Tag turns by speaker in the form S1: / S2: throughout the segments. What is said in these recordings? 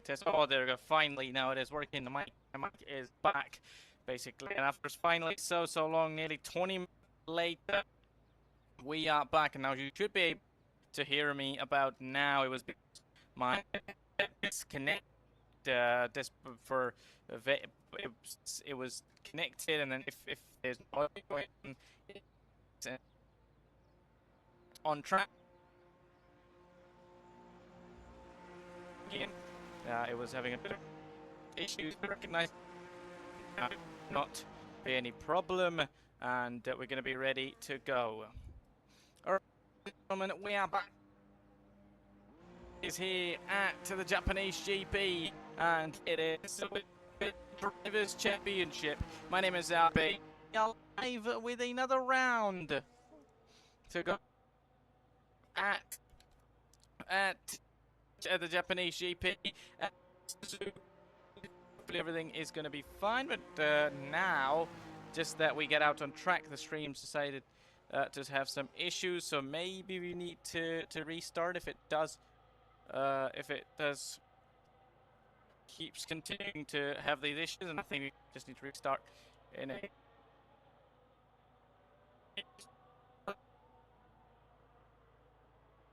S1: Test. Oh, there we go. Finally, now it is working. The mic is back, basically. And after finally so long, nearly 20 minutes later, we are back. And now you should be able to hear me about now. It was because my disconnect. This for it was connected, and then if there's no on track again, it was having a bit of issues. Recognized not be any problem, and we're going to be ready to go. All right, gentlemen, we are back. Is here at the Japanese GP, and it is the Drivers' Championship. My name is Abe. Live with another round to go at the Japanese GP. Hopefully everything is going to be fine, but now, just that we get out on track, the stream's decided to have some issues, so maybe we need to restart if it does. Keeps continuing to have these issues, and I think we just need to restart in a. It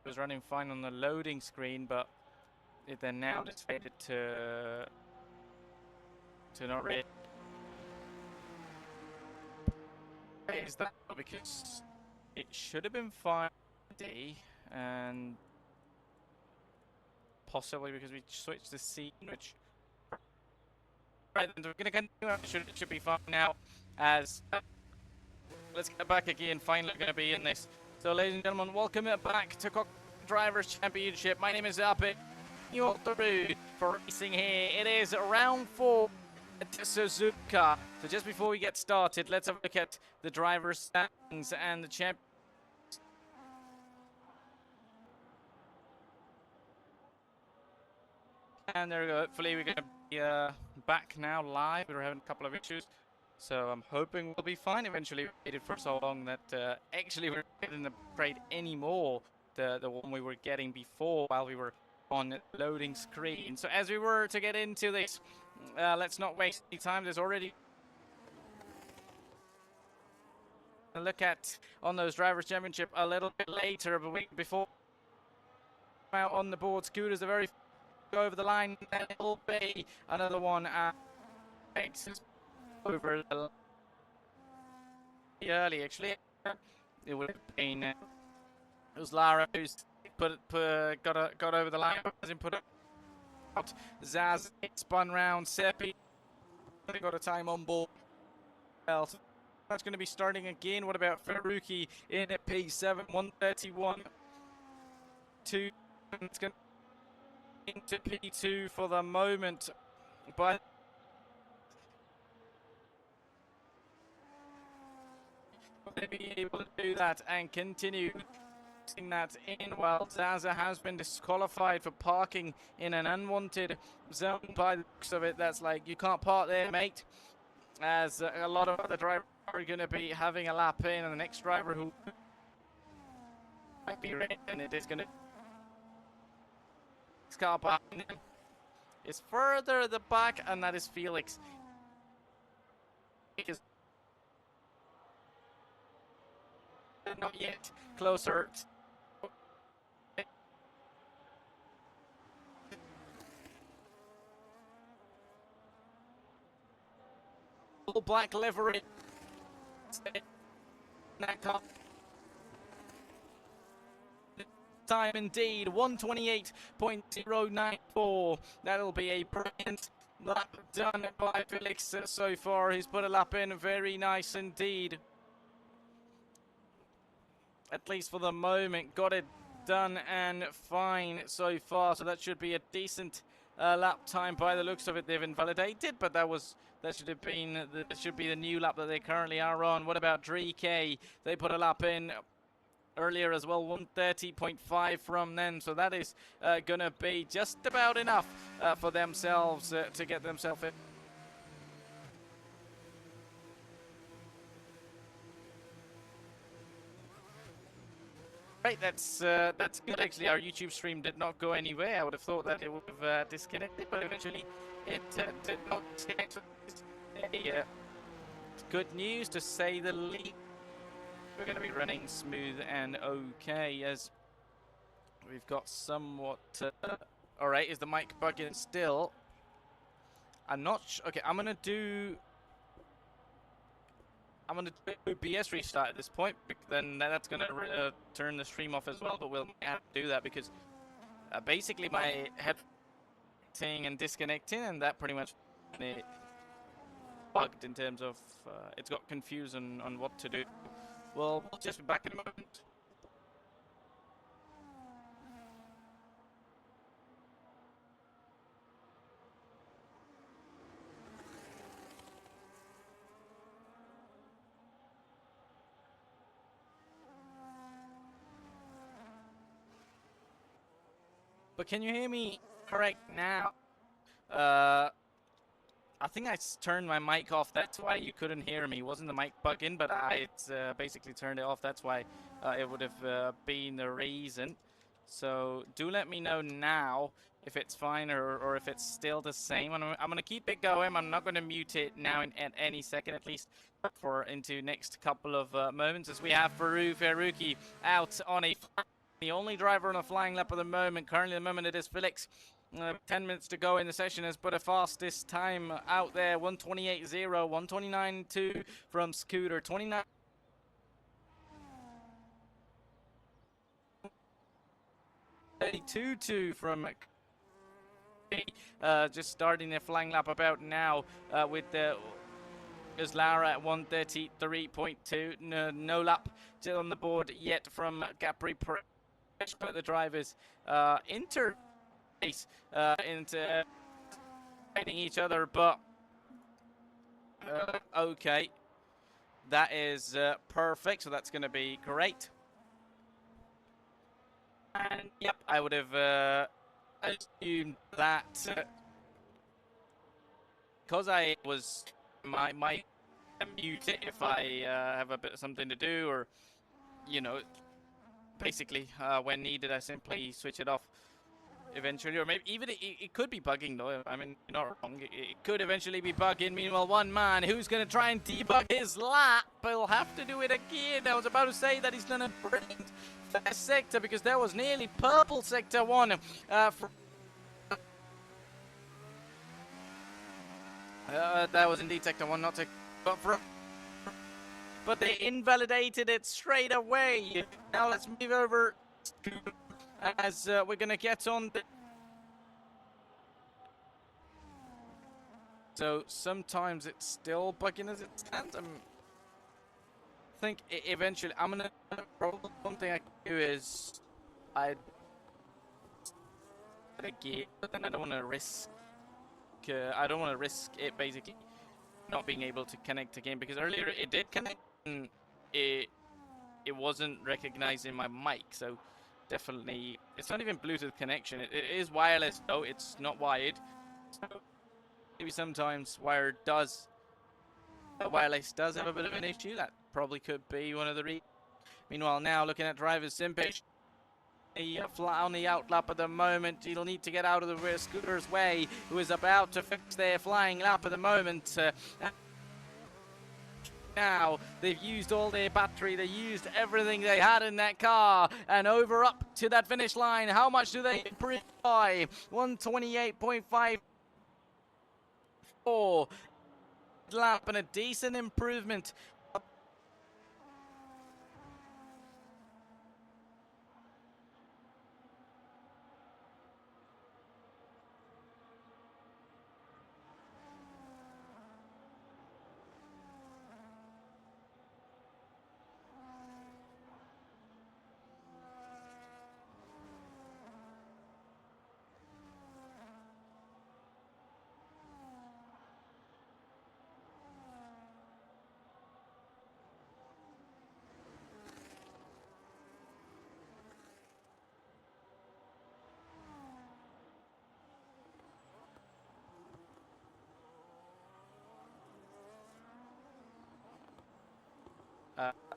S1: was running fine on the loading screen, but it then now decided to not really. Is that because it should have been fine, and possibly because we switched the scene, which. Right, then we're gonna continue. It should be fine now. As let's get back again. Finally, gonna be in this. So, ladies and gentlemen, welcome back to Drivers' Championship. My name is Ape. You're through for racing here. It is round 4 at Suzuka. So, just before we get started, let's have a look at the drivers' standings and the champ. And there we go. Hopefully, we're gonna be back now live. We're having a couple of issues, so I'm hoping we'll be fine eventually. We waited for so long that actually we're not getting the upgrade anymore. The one we were getting before while we were on the loading screen. So as we were to get into this, let's not waste any time. There's already a look at on those drivers' championship a little bit later, a week before. Out on the board, scooters are very. Go over the line, and it'll be another one over the line early. Actually, it would have been it was Lara who's got over the line, hasn't put it out. Zaz spun round. Seppi got a time on board. Well, so that's going to be starting again. What about Faruqi in at P7, 131. 2. It's going into P2 for the moment, but they'll be able to do that and continue that in. Well, Zaza has been disqualified for parking in an unwanted zone. By the looks of it, that's like, you can't park there, mate, as a lot of other drivers are going to be having a lap in, and the next driver who might be ready, and it is going to car behind him is further at the back, and that is Felix. Is not yet closer. All black livery. That car. Time indeed, 128.094. That'll be a brilliant lap done by Felix so far. He's put a lap in, very nice indeed. At least for the moment, got it done and fine so far. So that should be a decent lap time by the looks of it. They've invalidated, but that should be the new lap that they currently are on. What about Dree? They put a lap in earlier as well, 130.5 from them, so that is going to be just about enough for themselves to get themselves in. Right, that's good. Actually, our YouTube stream did not go anywhere. I would have thought that it would have disconnected, but eventually it did not disconnect. Yeah, good news to say the least. We're going to be running smooth and okay as we've got somewhat. All right, is the mic bugging still? I'm not. Okay, I'm gonna do OBS restart at this point. Then that's gonna turn the stream off as well. But we'll have to do that because basically my head and disconnecting, and that pretty much bugged in terms of it's got confused on what to do. We'll just be back in a moment. But can you hear me correct now? I think I turned my mic off. That's why you couldn't hear me. It wasn't the mic bugging, but I basically turned it off. That's why it would have been the reason. So do let me know now if it's fine or if it's still the same. I'm going to keep it going. I'm not going to mute it now at any second, at least for into next couple of moments, as we have Faruqi out on the only driver on a flying lap at the moment. Currently at the moment it is Felix. 10 minutes to go in the session has put a fastest time out there, 1:28.0, 1:29.2 from Scooter, 29. 32.2 from just starting their flying lap about now with the is Lara at 1:33.2. No lap on the board yet from Capri. But the drivers into fighting each other, but okay, that is perfect. So that's going to be great. And yep, I would have assumed that because I was my mute it if I have a bit something to do, or you know, basically when needed I simply switch it off eventually, or maybe even it could be bugging though. I mean, you're not wrong, it could eventually be bugging. Meanwhile, one man who's going to try and debug his lap, he'll have to do it again. I was about to say that he's done a brilliant first sector because there was nearly purple sector one that was indeed sector one, not to but they invalidated it straight away. Now let's move over as we're going to get on. So sometimes it's still bugging as it stands. I think eventually I'm going to, probably one thing I can do is I'd again, but then I don't want to risk it basically not being able to connect again, because earlier it did connect and it wasn't recognizing my mic. So definitely it's not even Bluetooth connection, it is wireless though, it's not wired. So maybe sometimes wireless does have a bit of an issue. That probably could be one of the reasons. Meanwhile, now looking at drivers, Simpage flat on the outlap at the moment. He'll need to get out of the rear Scooter's way, who is about to fix their flying lap at the moment. Now they've used all their battery, they used everything they had in that car, and over up to that finish line. How much do they improve by? 1:28.54 lap, and a decent improvement.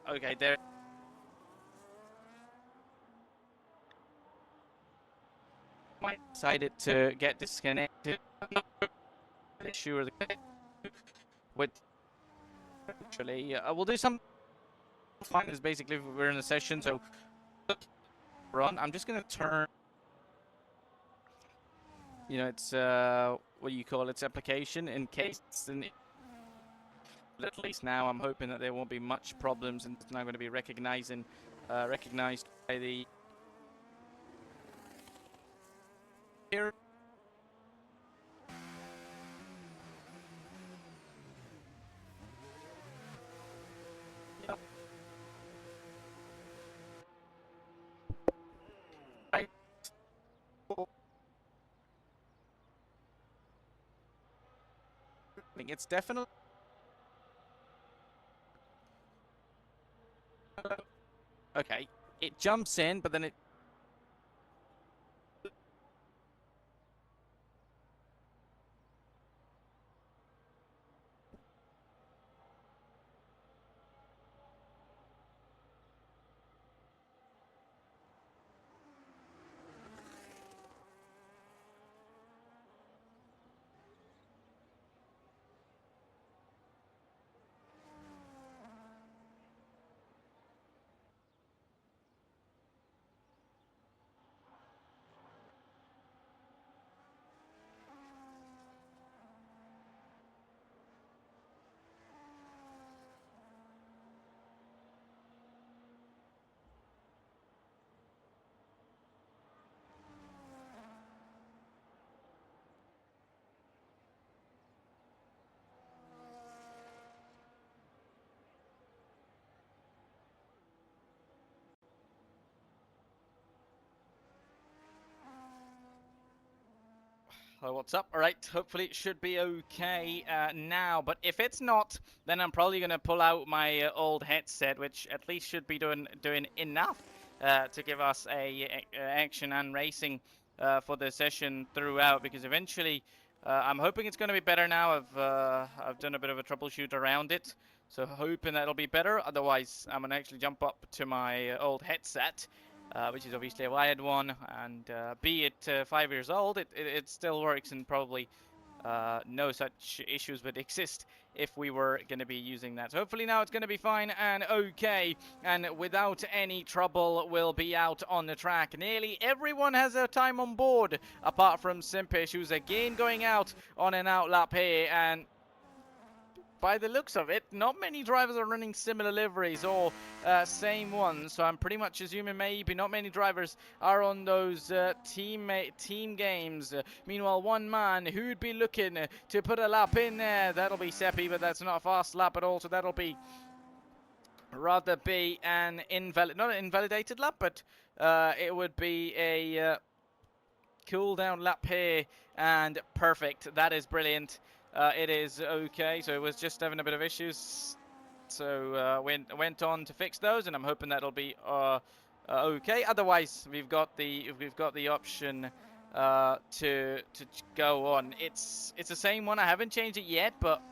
S1: Okay, there. decided to get disconnected. Issue with actually, we'll do some fine. Is basically we're in a session, so run. I'm just gonna turn. You know, it's what do you call its application in case it's an. At least now, I'm hoping that there won't be much problems, and it's now going to be recognized by the here. Right. I think it's definitely okay. It jumps in, but then it. Oh, what's up? All right, hopefully it should be okay now, but if it's not, then I'm probably going to pull out my old headset, which at least should be doing enough to give us a action and racing for the session throughout, because eventually I'm hoping it's going to be better now. I've done a bit of a troubleshoot around it, so hoping that'll be better. Otherwise, I'm going to actually jump up to my old headset, which is obviously a wired one, and be it 5 years old, it still works, and probably no such issues would exist if we were going to be using that. So hopefully now it's going to be fine and okay, and without any trouble we'll be out on the track. Nearly everyone has their time on board, apart from Simpish, who's again going out on an out lap here, and by the looks of it, not many drivers are running similar liveries or same ones, so I'm pretty much assuming maybe not many drivers are on those team games. Meanwhile, one man who'd be looking to put a lap in there, that'll be Seppi, but that's not a fast lap at all, so that'll be rather be an not an invalidated lap, but it would be a cool down lap here, and perfect. That is brilliant. It is okay, so it was just having a bit of issues, so went on to fix those, and I'm hoping that'll be okay. Otherwise, we've got the option to go on. It's the same one. I haven't changed it yet, but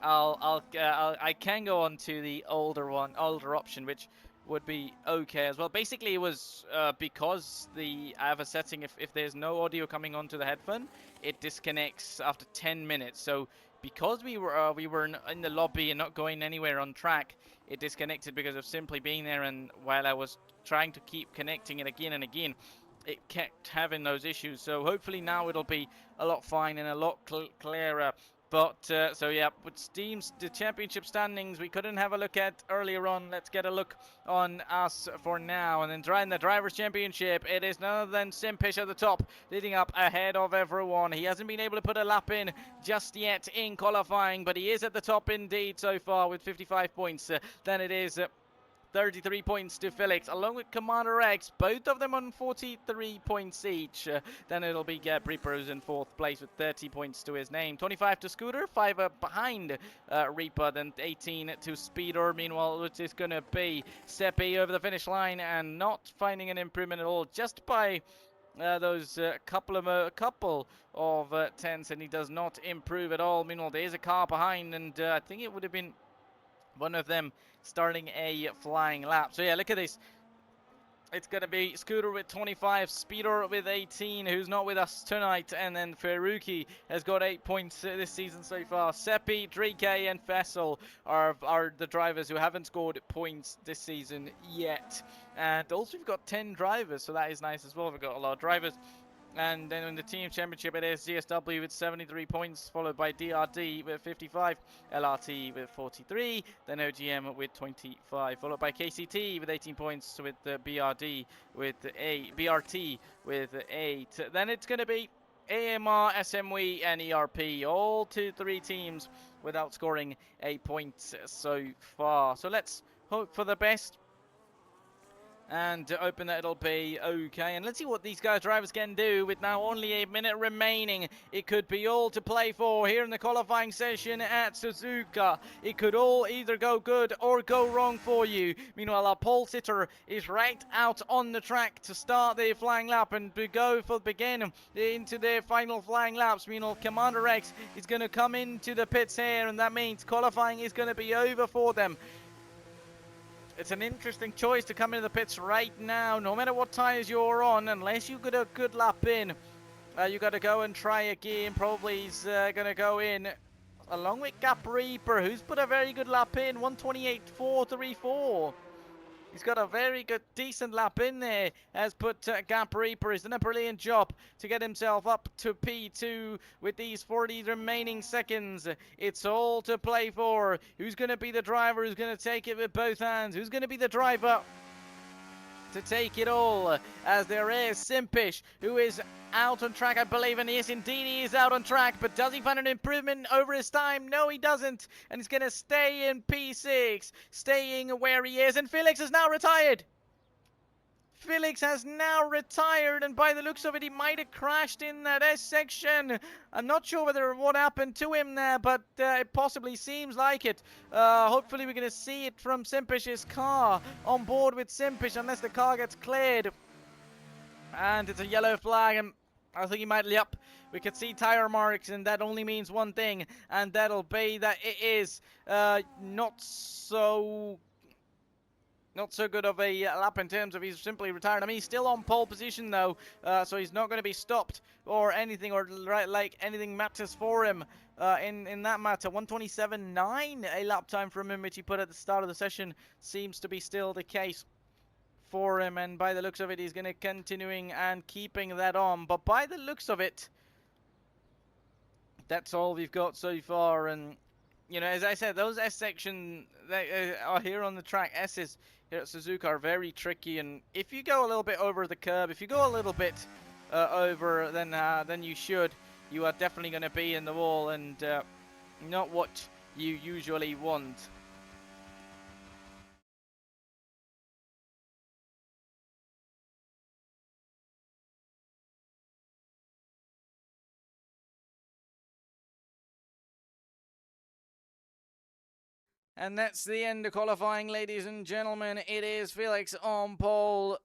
S1: I can go on to the older option, which would be okay as well. Basically, it was because I have a setting, if there's no audio coming onto the headphone, it disconnects after 10 minutes. So because we were in the lobby and not going anywhere on track, it disconnected because of simply being there, and while I was trying to keep connecting it again and again, it kept having those issues. So hopefully now it'll be a lot fine and a lot clearer. But, so yeah, with the championship standings, we couldn't have a look at earlier on. Let's get a look on us for now. And then in the Drivers' Championship, it is none other than Simpish at the top, leading up ahead of everyone. He hasn't been able to put a lap in just yet in qualifying, but he is at the top indeed so far with 55 points. Then it is 33 points to Felix, along with Commander X, both of them on 43 points each. Then it'll be Reaper's in 4th place with 30 points to his name. 25 to Scooter, 5 behind Reaper, then 18 to Speeder. Meanwhile, it is going to be Seppi over the finish line and not finding an improvement at all, just by those couple of tenths, and he does not improve at all. Meanwhile, there is a car behind, and I think it would have been one of them starting a flying lap. So yeah, look at this. it's going to be Scooter with 25, Speeder with 18, who's not with us tonight, and then Ferruki has got 8 points this season so far. Seppi, Drike, and Fessel are the drivers who haven't scored points this season yet. And also we've got 10 drivers, so that is nice as well. We've got a lot of drivers. And then in the team championship, it is GSW with 73 points, followed by DRD with 55, LRT with 43, then OGM with 25, followed by KCT with 18 points, with the BRT with 8. Then it's going to be AMR, SMW, and ERP, all 2-3 teams without scoring a point so far. So let's hope for the best. And to open that, it'll be okay. And let's see what these drivers can do with now only a minute remaining. It could be all to play for here in the qualifying session at Suzuka. It could all either go good or go wrong for you. Meanwhile, our pole sitter is right out on the track to start their flying lap and to go for begin into their final flying laps. Meanwhile, Commander X is going to come into the pits here, and that means qualifying is going to be over for them. It's an interesting choice to come into the pits right now. No matter what tyres you're on, unless you get a good lap in, you got to go and try again. Probably he's going to go in along with Gap Reaper, who's put a very good lap in, 128.434. He's got a very good, decent lap in there. Has put Gap Reaper. He's done a brilliant job to get himself up to P2 with these 40 remaining seconds. It's all to play for. Who's going to be the driver? Who's going to take it with both hands? Who's going to be the driver to take it all? As there is Simpish, who is out on track, I believe, and yes, indeed he is out on track, but does he find an improvement over his time? No, he doesn't, and he's going to stay in P6, staying where he is, and Felix is now retired. Felix has now retired, and by the looks of it, he might have crashed in that S section. I'm not sure what happened to him there, but it possibly seems like it. Hopefully we're going to see it from Simpish's car, on board with Simpish, unless the car gets cleared. And it's a yellow flag, and I think he might, yep, we could see tire marks, and that only means one thing, and that'll be that it is not so good of a lap in terms of he's simply retired. I mean, he's still on pole position though, so he's not going to be stopped or anything, or like anything matters for him in that matter. 127.9 a lap time from him, which he put at the start of the session, seems to be still the case for him, and by the looks of it, he's going to continuing and keeping that on. But by the looks of it, that's all we've got so far. And you know, as I said, those S section that are here on the track, S's here at Suzuka, are very tricky. And if you go a little bit over the curb, if you go a little bit over, then you are definitely going to be in the wall, and not what you usually want. And that's the end of qualifying, ladies and gentlemen. It is Felix on pole,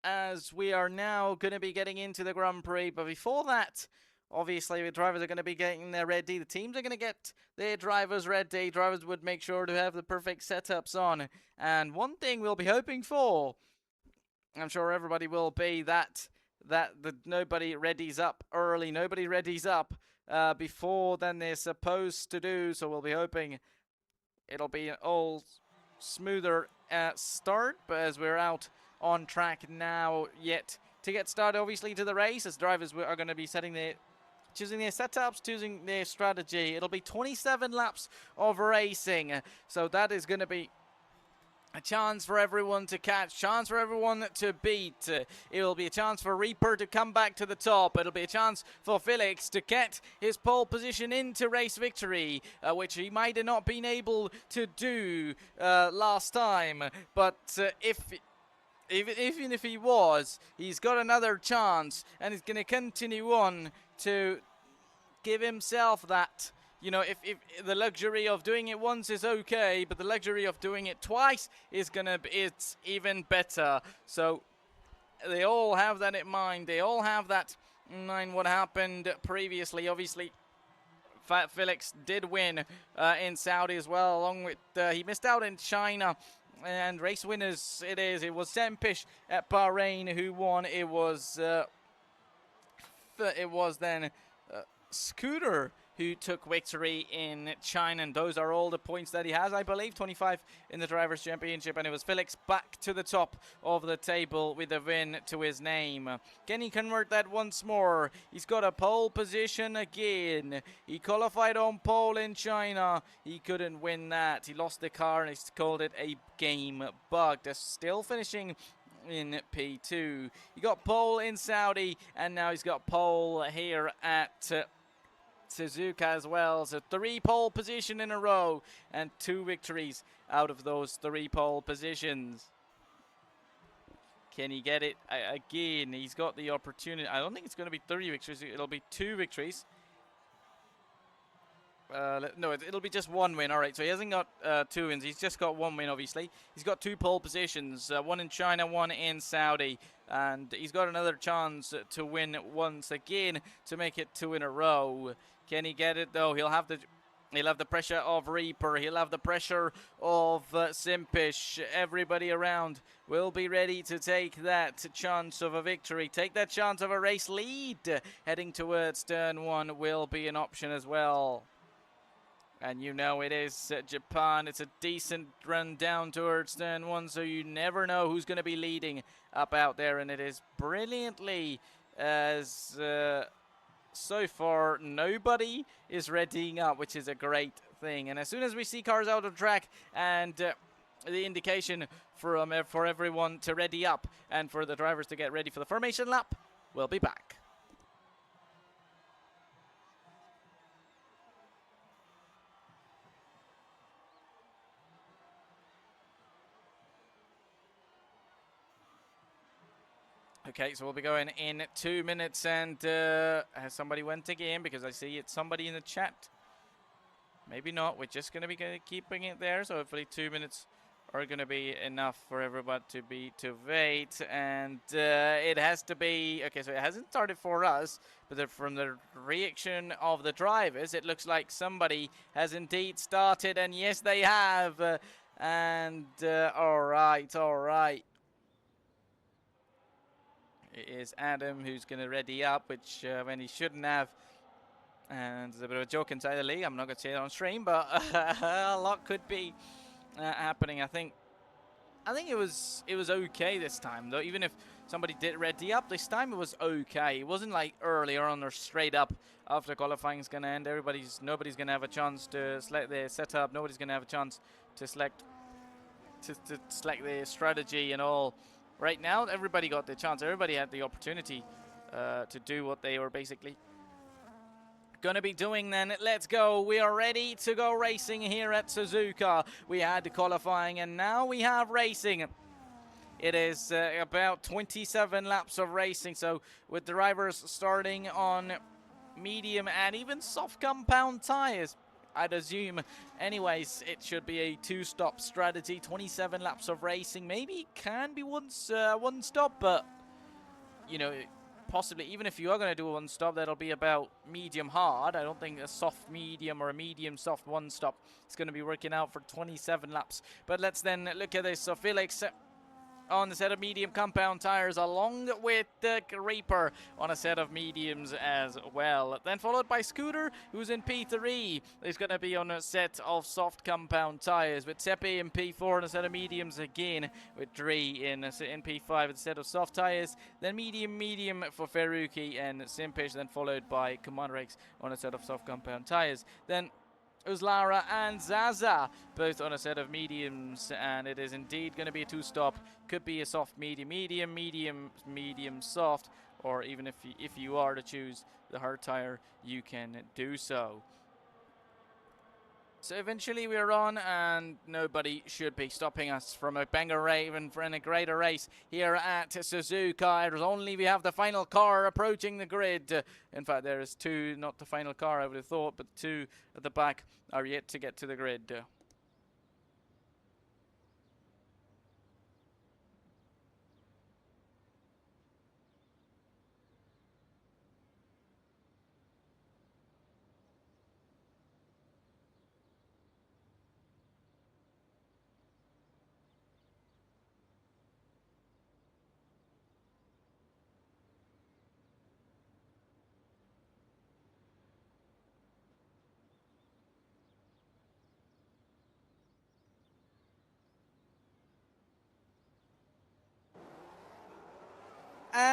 S1: as we are now going to be getting into the Grand Prix. But before that, obviously, the drivers are going to be getting their ready. The teams are going to get their drivers ready. Drivers would make sure to have the perfect setups on. And one thing we'll be hoping for, I'm sure everybody will be, that nobody readies up early. Nobody readies up before than they're supposed to do. So we'll be hoping it'll be an all smoother start, but as we're out on track now yet to get started, obviously, to the race, as drivers are going to be choosing their setups, choosing their strategy. It'll be 27 laps of racing, so that is going to be a chance for everyone to catch, chance for everyone to beat. It will be a chance for Reaper to come back to the top. It'll be a chance for Felix to get his pole position into race victory, which he might have not been able to do last time. But even if he was, he's got another chance, and he's going to continue on to give himself that. You know, if the luxury of doing it once is okay, but the luxury of doing it twice is it's even better. So they all have that in mind. They all have that in mind, what happened previously. Obviously, Felix did win in Saudi as well, along with he missed out in China And race winners it is. It was Sempish at Bahrain who won. It was then Scooter who took victory in China, and those are all the points that he has, I believe, 25 in the Drivers' Championship, and it was Felix back to the top of the table with a win to his name. Can he convert that once more? He's got a pole position again. He qualified on pole in China. He couldn't win that. He lost the car, and he's called it a game bug. They're still finishing in P2. He got pole in Saudi, and now he's got pole here at Suzuka as well. So 3 pole position in a row and 2 victories out of those 3 pole positions. Can he get it again? He's got the opportunity. I don't think it's going to be 3 victories. It'll be 2 victories. No, it'll be just 1 win. All right, so he hasn't got 2 wins. He's just got 1 win, obviously. He's got 2 pole positions, 1 in China, 1 in Saudi. And he's got another chance to win once again to make it 2 in a row. Can he get it, though? He'll have the pressure of Reaper. He'll have the pressure of Simpish. Everybody around will be ready to take that chance of a victory. Take that chance of a race lead. Heading towards turn 1 will be an option as well. And you know it is Japan. It's a decent run down towards turn 1, so you never know who's going to be leading up out there. And it is brilliantly as so far nobody is readying up, which is a great thing. And as soon as we see cars out of track and the indication for everyone to ready up and for the drivers to get ready for the formation lap, we'll be back. Okay, so we'll be going in 2 minutes, and has somebody went again? Because I see it's somebody in the chat. Maybe not. We're just going to be keeping it there, so hopefully 2 minutes are going to be enough for everybody to wait. And it has to be... Okay, so it hasn't started for us, but from the reaction of the drivers, it looks like somebody has indeed started, and yes, they have. All right. It is Adam who's going to ready up, which when he shouldn't have. And there's a bit of a joke inside the league. I'm not going to say it on stream, but a lot could be happening. I think it was okay this time, though. Even if somebody did ready up, this time it was okay. It wasn't like earlier on or straight up after qualifying is going to end. Nobody's going to have a chance to select their setup. Nobody's going to have a chance to select the strategy and all. Right now, everybody got the chance. Everybody had the opportunity to do what they were basically going to be doing then. Let's go. We are ready to go racing here at Suzuka. We had the qualifying, and now we have racing. It is about 27 laps of racing, so with drivers starting on medium and even soft compound tires, I'd assume. Anyways, it should be a 2-stop strategy. 27 laps of racing. Maybe it can be one stop, but you know, possibly even if you are going to do a 1-stop, that'll be about medium hard. I don't think a soft medium or a medium soft 1-stop is going to be working out for 27 laps. But let's then look at this. So Felix on a set of medium compound tires, along with the Reaper on a set of mediums as well. Then followed by Scooter, who's in P3. He's going to be on a set of soft compound tires, with Sepe in P4 on a set of mediums again, with Dre in P5 instead of soft tires. Then medium for Ferruki and Simpish, then followed by Commander X on a set of soft compound tires. Then Uzlara and Zaza, both on a set of mediums, and it is indeed going to be a 2-stop. Could be a soft medium, soft, or even if you are to choose the hard tire, you can do so. So eventually we're on, and nobody should be stopping us from a banger raven for a greater race here at Suzuka. We have the final car approaching the grid. In fact, there is 2, not the final car I would have thought, but 2 at the back are yet to get to the grid.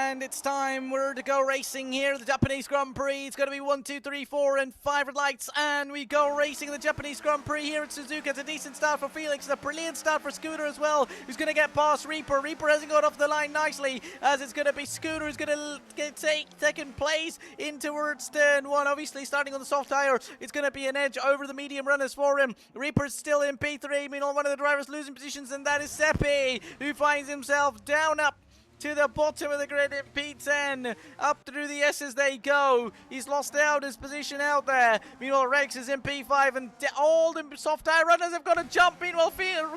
S1: and it's time we're to go racing here. The Japanese Grand Prix. It's going to be 1, 2, 3, 4, and 5 red lights, and we go racing the Japanese Grand Prix here at Suzuka. It's a decent start for Felix, a brilliant start for Scooter as well, who's going to get past Reaper. Reaper hasn't got off the line nicely, as it's going to be Scooter who's going to take second place in towards turn 1. Obviously, starting on the soft tire, it's going to be an edge over the medium runners for him. Reaper's still in P3. Meanwhile, one of the drivers losing positions, and that is Seppi, who finds himself down up to the bottom of the grid in P10. Up through the S's they go. He's lost out his position out there. Meanwhile, Rex is in P5, and all the soft tire runners have got to jump. Meanwhile,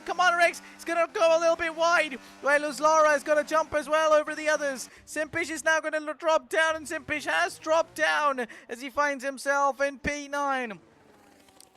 S1: come on, Rex. He's going to go a little bit wide. Well, Lara has got to jump as well over the others. Simpish is now going to drop down, and Simpish has dropped down as he finds himself in P9.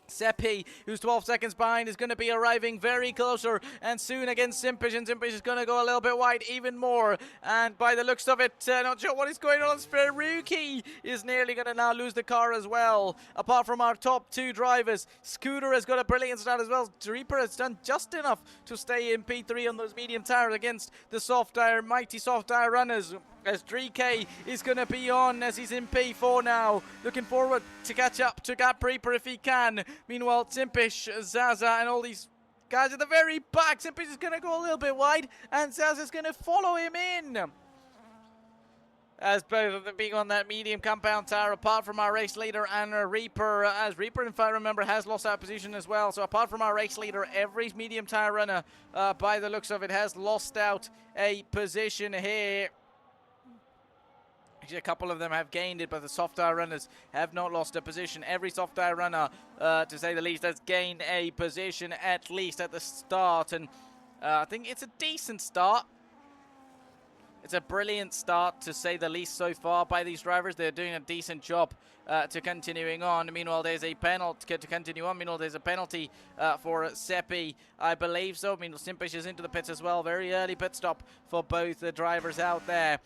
S1: Seppi, who's 12 seconds behind, is going to be arriving very closer, and soon against Simpish, and Simpish is going to go a little bit wide even more, and by the looks of it, not sure what is going on. Feruki is nearly going to now lose the car as well. Apart from our top two drivers, Scooter has got a brilliant start as well. Reaper has done just enough to stay in P3 on those medium tires against the soft tire, mighty soft tire runners, as 3K is going to be on as he's in P4 now. Looking forward to catch up to Gap Reaper if he can. Meanwhile, Simpish, Zaza, and all these guys at the very back. Simpish is going to go a little bit wide, and Zaza's going to follow him in. As both of them being on that medium compound tire, apart from our race leader and Reaper, as Reaper, if I remember, has lost that position as well. So apart from our race leader, every medium tire runner, by the looks of it, has lost out a position here. Actually, a couple of them have gained it, but the soft tire runners have not lost a position. Every soft tire runner, to say the least, has gained a position at least at the start. And I think it's a decent start. It's a brilliant start, to say the least, so far by these drivers. They're doing a decent job to continuing on. Meanwhile, there's a penalty to continue on. Meanwhile, there's a penalty for Seppi, I believe so. Meanwhile, Simpish is into the pits as well. Very early pit stop for both the drivers out there,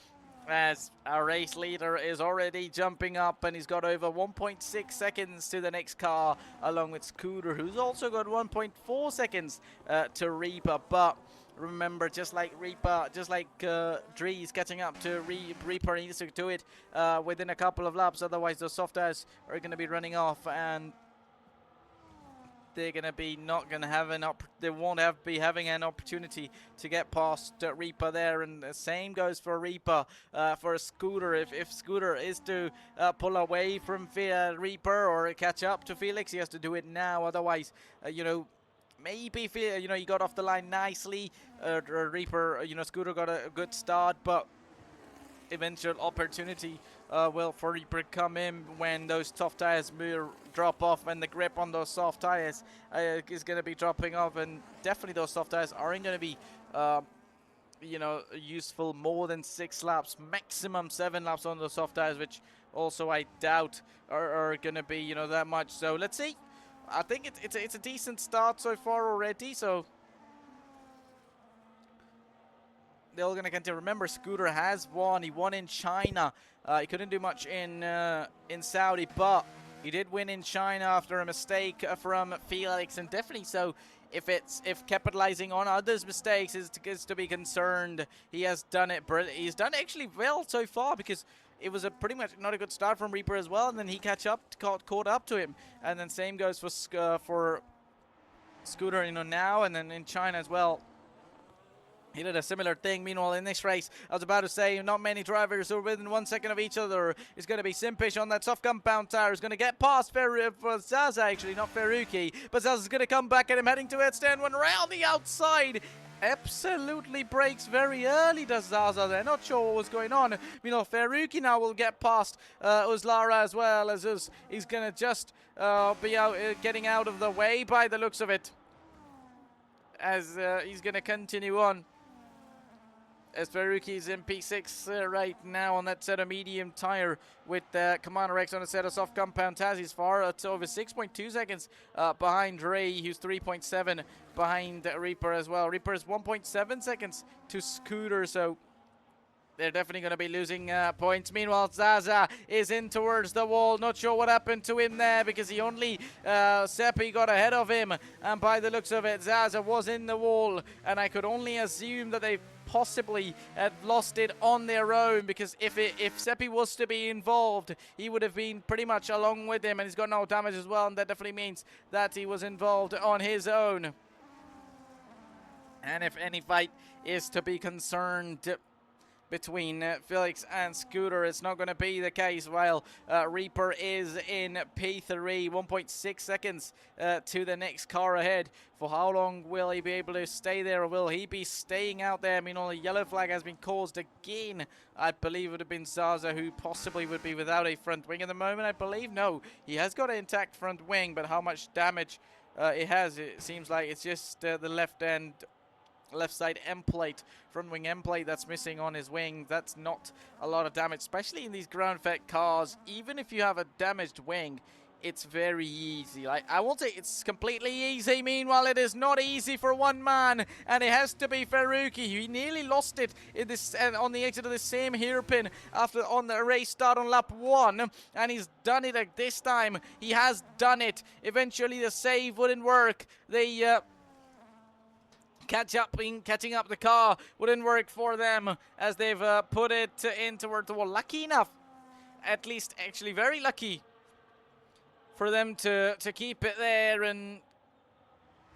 S1: as our race leader is already jumping up, and he's got over 1.6 seconds to the next car, along with Scooter, who's also got 1.4 seconds to Reaper. But remember, just like Reaper, just like Dree's catching up to Reaper, he needs to do it within a couple of laps, otherwise those soft tires are going to be running off, and they're going to be not going to have they won't be having an opportunity to get past Reaper there. And the same goes for Reaper, for Scooter. If Scooter is to pull away from Reaper or catch up to Felix, he has to do it now. Otherwise, you know, maybe he got off the line nicely. Reaper, Scooter got a good start, but eventual opportunity will for Reaper come in when those soft tires drop off, and the grip on those soft tires is going to be dropping off, and definitely those soft tires aren't going to be useful more than 6 laps, maximum 7 laps on those soft tires, which also I doubt are going to be that much. So let's see. I think it's a decent start so far already, so they're all going to continue. Remember, Scooter has won. He won in China. He couldn't do much in Saudi, but he did win in China after a mistake from Felix, and definitely so. If capitalizing on others' mistakes is to be concerned, he has done it brilliant. He's done actually well so far, because it was a pretty much not a good start from Reaper as well, and then he caught up to him, and then same goes for Scooter, now, and then in China as well. He did a similar thing. Meanwhile, in this race, I was about to say, not many drivers are within 1 second of each other. It's going to be Simpish on that soft compound tire. He's going to get past Zaza, actually, not Feruki. But Zaza's going to come back at him, heading towards stand one round the outside. Absolutely breaks very early, does Zaza there. Not sure what was going on. Meanwhile, Feruki now will get past Uzlara as well, as he's going to just be getting out of the way by the looks of it, as he's going to continue on. As Feruki is in P6 right now on that set of medium tire, with Commander Rex on a set of soft compound tires. He's far over 6.2 seconds behind Ray, who's 3.7 behind Reaper as well. Reaper is 1.7 seconds to Scooter, so they're definitely going to be losing points. Meanwhile, Zaza is in towards the wall. Not sure what happened to him there, because he only Seppi got ahead of him, and by the looks of it, Zaza was in the wall, and I could only assume that they possibly have lost it on their own, because if Seppi was to be involved, he would have been pretty much along with him, and he's got no damage as well, and that definitely means that he was involved on his own. And if any fight is to be concerned between Felix and Scooter, it's not going to be the case, while Reaper is in P3, 1.6 seconds to the next car ahead. For how long will he be able to stay there, or will he be staying out there? I mean, only yellow flag has been caused again. I believe it would have been Zaza, who possibly would be without a front wing at the moment, I believe. No, he has got an intact front wing, but how much damage it has, it seems like it's just the left side end plate, front wing end plate that's missing on his wing. That's not a lot of damage, especially in these ground fed cars. Even if you have a damaged wing, it's very easy. Like, I won't say it's completely easy. Meanwhile, it is not easy for one man, and it has to be Ferruki. He nearly lost it in this on the exit of the same hairpin after on the race start on lap 1, and he's done it this time. He has done it. Eventually, the save wouldn't work. They catching up the car wouldn't work for them, as they've put it in towards the wall. Lucky enough, at least actually very lucky for them to keep it there, and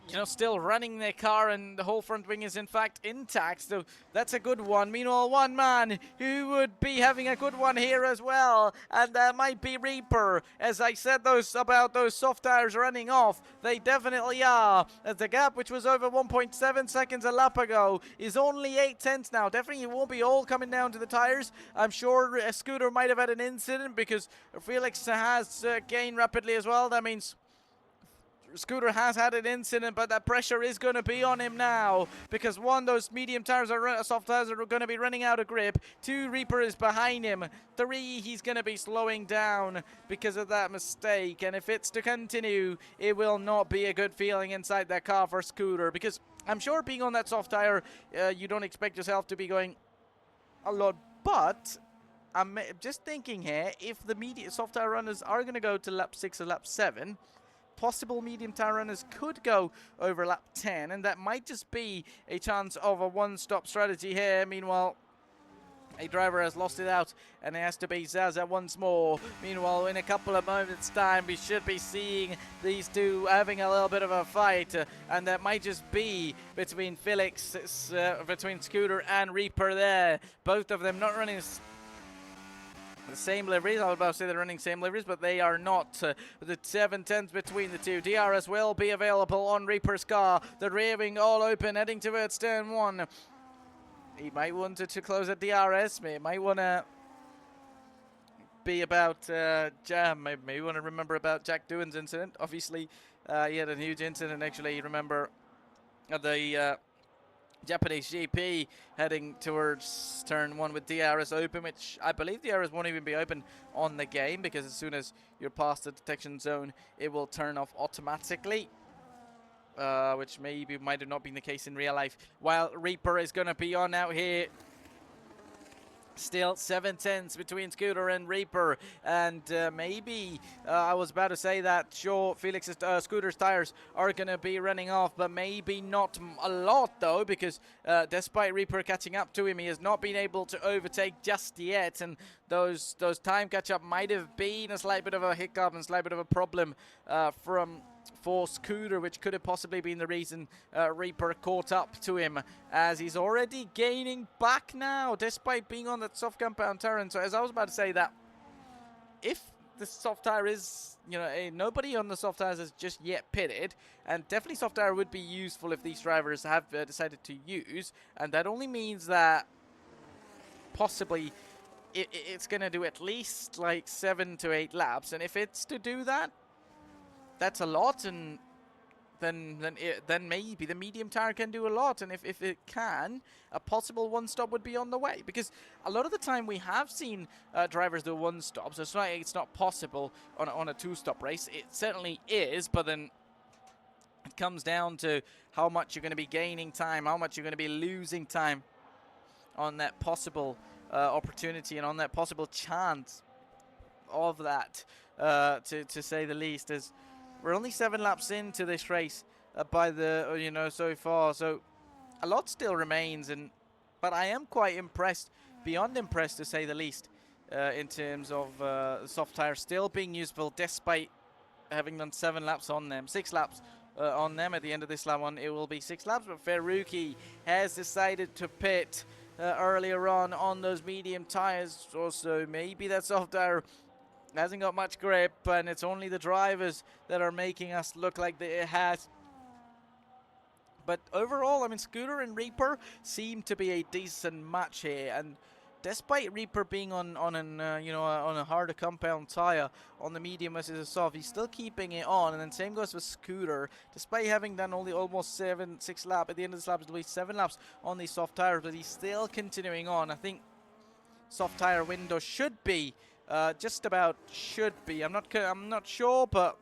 S1: you know, still running their car, and the whole front wing is in fact intact, so that's a good one. Meanwhile, one man who would be having a good one here as well, and that might be Reaper. As I said about those soft tires running off, they definitely are, as the gap, which was over 1.7 seconds a lap ago, is only 8/10 now. Definitely it won't be all coming down to the tires. I'm sure a Scooter might have had an incident, because Felix has gained rapidly as well. That means Scooter has had an incident, but that pressure is going to be on him now, because one, those medium tires soft tires are going to be running out of grip. 2, Reaper is behind him. 3, he's going to be slowing down because of that mistake, and if it's to continue, it will not be a good feeling inside that car for Scooter, because I'm sure being on that soft tire, you don't expect yourself to be going a lot, but I'm just thinking here, if the soft tire runners are going to go to lap 6 or lap 7, possible medium tire runners could go over lap 10, and that might just be a chance of a one-stop strategy here. Meanwhile, a driver has lost it out, and it has to be Zaza once more. Meanwhile, in a couple of moments' time, we should be seeing these two having a little bit of a fight, and that might just be between between Scooter and Reaper there. Both of them not running the same liveries. I was about to say they're running same liveries, but they are not. The 7/10 between the two. DRS will be available on Reaper's car. The rearing all open, heading towards turn 1. He might want to close at DRS. He might want to be about Jam. Maybe want to remember about Jack Doohan's incident. Obviously, he had a huge incident. Actually, remember the Japanese GP heading towards turn 1 with DRS open, which I believe DRS won't even be open on the game, because as soon as you're past the detection zone, it will turn off automatically, which maybe might have not been the case in real life. While Reaper is going to be on out here. Still 7/10 between Scooter and Reaper, and maybe I was about to say that sure, Felix's Scooter's tires are going to be running off, but maybe not a lot though, because despite Reaper catching up to him, he has not been able to overtake just yet, and those time catch-up might have been a slight bit of a hiccup and slight bit of a problem for Scooter, which could have possibly been the reason Reaper caught up to him, as he's already gaining back now, despite being on that soft compound tire. So as I was about to say, that if the soft tire is, you know, nobody on the soft tires has just yet pitted, and definitely soft tire would be useful if these drivers have decided to use, and that only means that possibly it's going to do at least like 7 to 8 laps, and if it's to do that, that's a lot, and then maybe the medium tire can do a lot, and if it can, a possible one-stop would be on the way, because a lot of the time we have seen drivers do one-stops. It's not possible on a two-stop race. It certainly is, but then it comes down to how much you're going to be gaining time, how much you're going to be losing time on that possible opportunity, and on that possible chance of that, to say the least, as we're only 7 laps into this race by the, so far. So a lot still remains, and But I am quite impressed, beyond impressed to say the least, in terms of soft tires still being useful despite having done 7 laps on them, 6 laps on them. At the end of this lap one, it will be 6 laps, but Ferrucchi has decided to pit earlier on those medium tires, or so maybe that soft tire hasn't got much grip, and it's only the drivers that are making us look like it has. But overall, I mean, Scooter and Reaper seem to be a decent match here, and despite Reaper being on a harder compound tire on the medium versus the soft, he's still keeping it on. And then same goes with Scooter, despite having done only almost 6 laps. At the end of this lap, it'll be 7 laps on these soft tires, but he's still continuing on. I think soft tire window should be just about should be. I'm not sure, but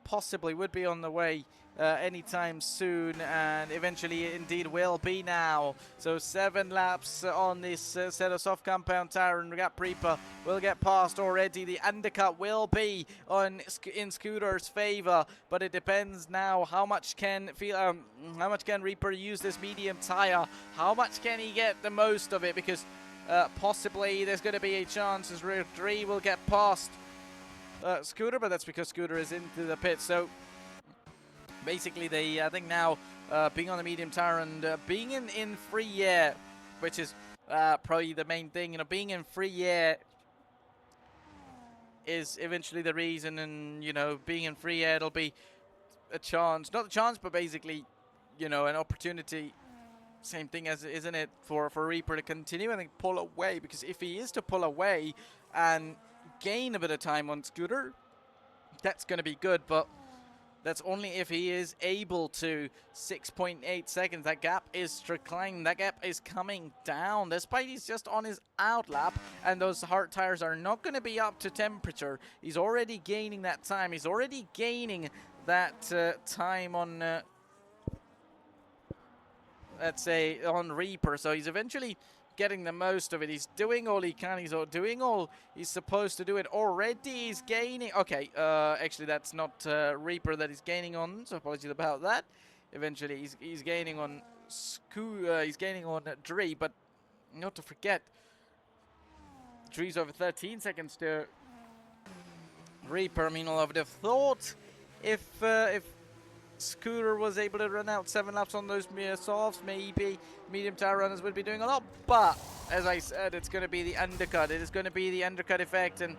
S1: possibly would be on the way anytime soon, and eventually it indeed will be now. So 7 laps on this set of soft compound tire, and Gap Reaper will get past already. The undercut will be in Scooter's favor, but it depends now how much can Reaper use this medium tire. How much can he get the most of it? Because possibly there's going to be a chance as Dre will get past Scooter, but that's because Scooter is into the pit. So basically, I think now being on the medium tire and being in free air, which is probably the main thing. You know, being in free air is eventually the reason, and you know, being in free air, it'll be a chance, not a chance, but basically, you know, an opportunity. Same thing as, isn't it, for Reaper to continue and then pull away? Because if he is to pull away and gain a bit of time on Scooter, that's going to be good, but that's only if he is able to. 6.8 seconds. That gap is declining. That gap is coming down. Despite he's just on his out lap, and those hard tires are not going to be up to temperature. He's already gaining that time. He's already gaining that time on, let's say, on Reaper. So he's eventually getting the most of it. He's doing all he can. He's doing all he's supposed to do it already. He's gaining. Okay, actually, that's not Reaper that he's gaining on, so apologies about that. Eventually, he's gaining on he's gaining on Dre, but not to forget, Dre's over 13 seconds to Reaper. I mean, I would have thought if Scooter was able to run out 7 laps on those softs, maybe medium tire runners would be doing a lot. But as I said, it's going to be the undercut. It is going to be the undercut effect, and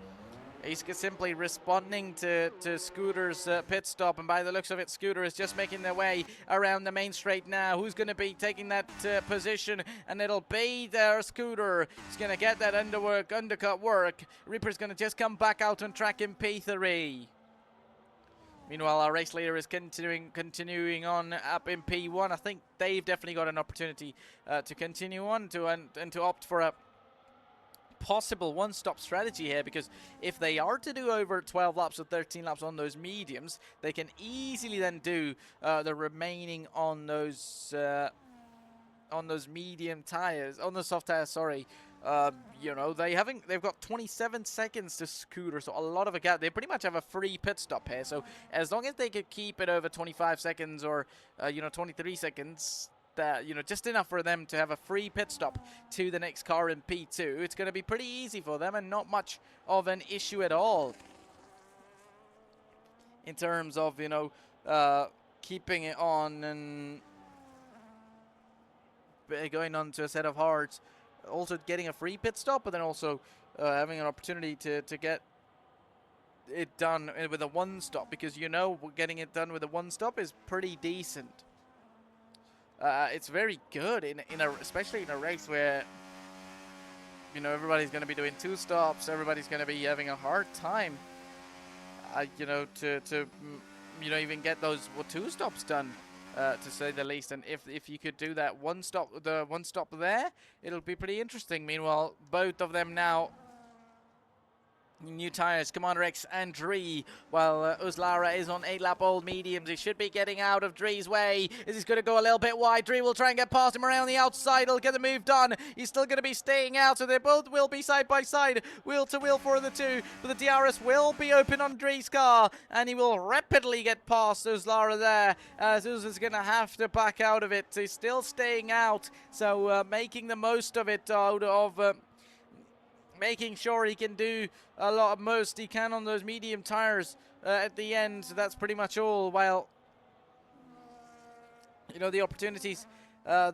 S1: he's simply responding to Scooter's pit stop. And by the looks of it, Scooter is just making their way around the main straight now. Who's going to be taking that position? And it'll be their Scooter. He's going to get that undercut work. Reaper's going to just come back out on track in P3. Meanwhile, our race leader is continuing on up in P1. I think they've definitely got an opportunity to continue on and to opt for a possible one-stop strategy here, because if they are to do over 12 laps or 13 laps on those mediums, they can easily then do the remaining on those medium tires, on the soft tires, sorry. You know, they've got 27 seconds to Scooter, so a lot of a gap. They pretty much have a free pit stop here, so as long as they could keep it over 25 seconds or, 23 seconds, that, just enough for them to have a free pit stop to the next car in P2, it's going to be pretty easy for them and not much of an issue at all in terms of, keeping it on and going on to a set of hards. Also getting a free pit stop, but then also having an opportunity to get it done with a one stop, because getting it done with a one stop is pretty decent. It's very good especially in a race where everybody's going to be doing 2 stops. Everybody's going to be having a hard time to even get those 2 stops done. To say the least, and if you could do that one stop there, it'll be pretty interesting. Meanwhile, both of them now New tyres, Commander X and Dree, while Uzlara is on 8-lap old mediums. He should be getting out of Dree's way. Is he going to go a little bit wide? Dree will try and get past him around the outside. He'll get the move done. He's still going to be staying out, so they both will be side by side, wheel to wheel for the two. But the DRS will be open on Dree's car, and he will rapidly get past Uzlara there, as Uz is going to have to back out of it. He's still staying out, so making the most of it out of... making sure he can do a lot of most he can on those medium tires at the end. So that's pretty much all. While, you know, the opportunities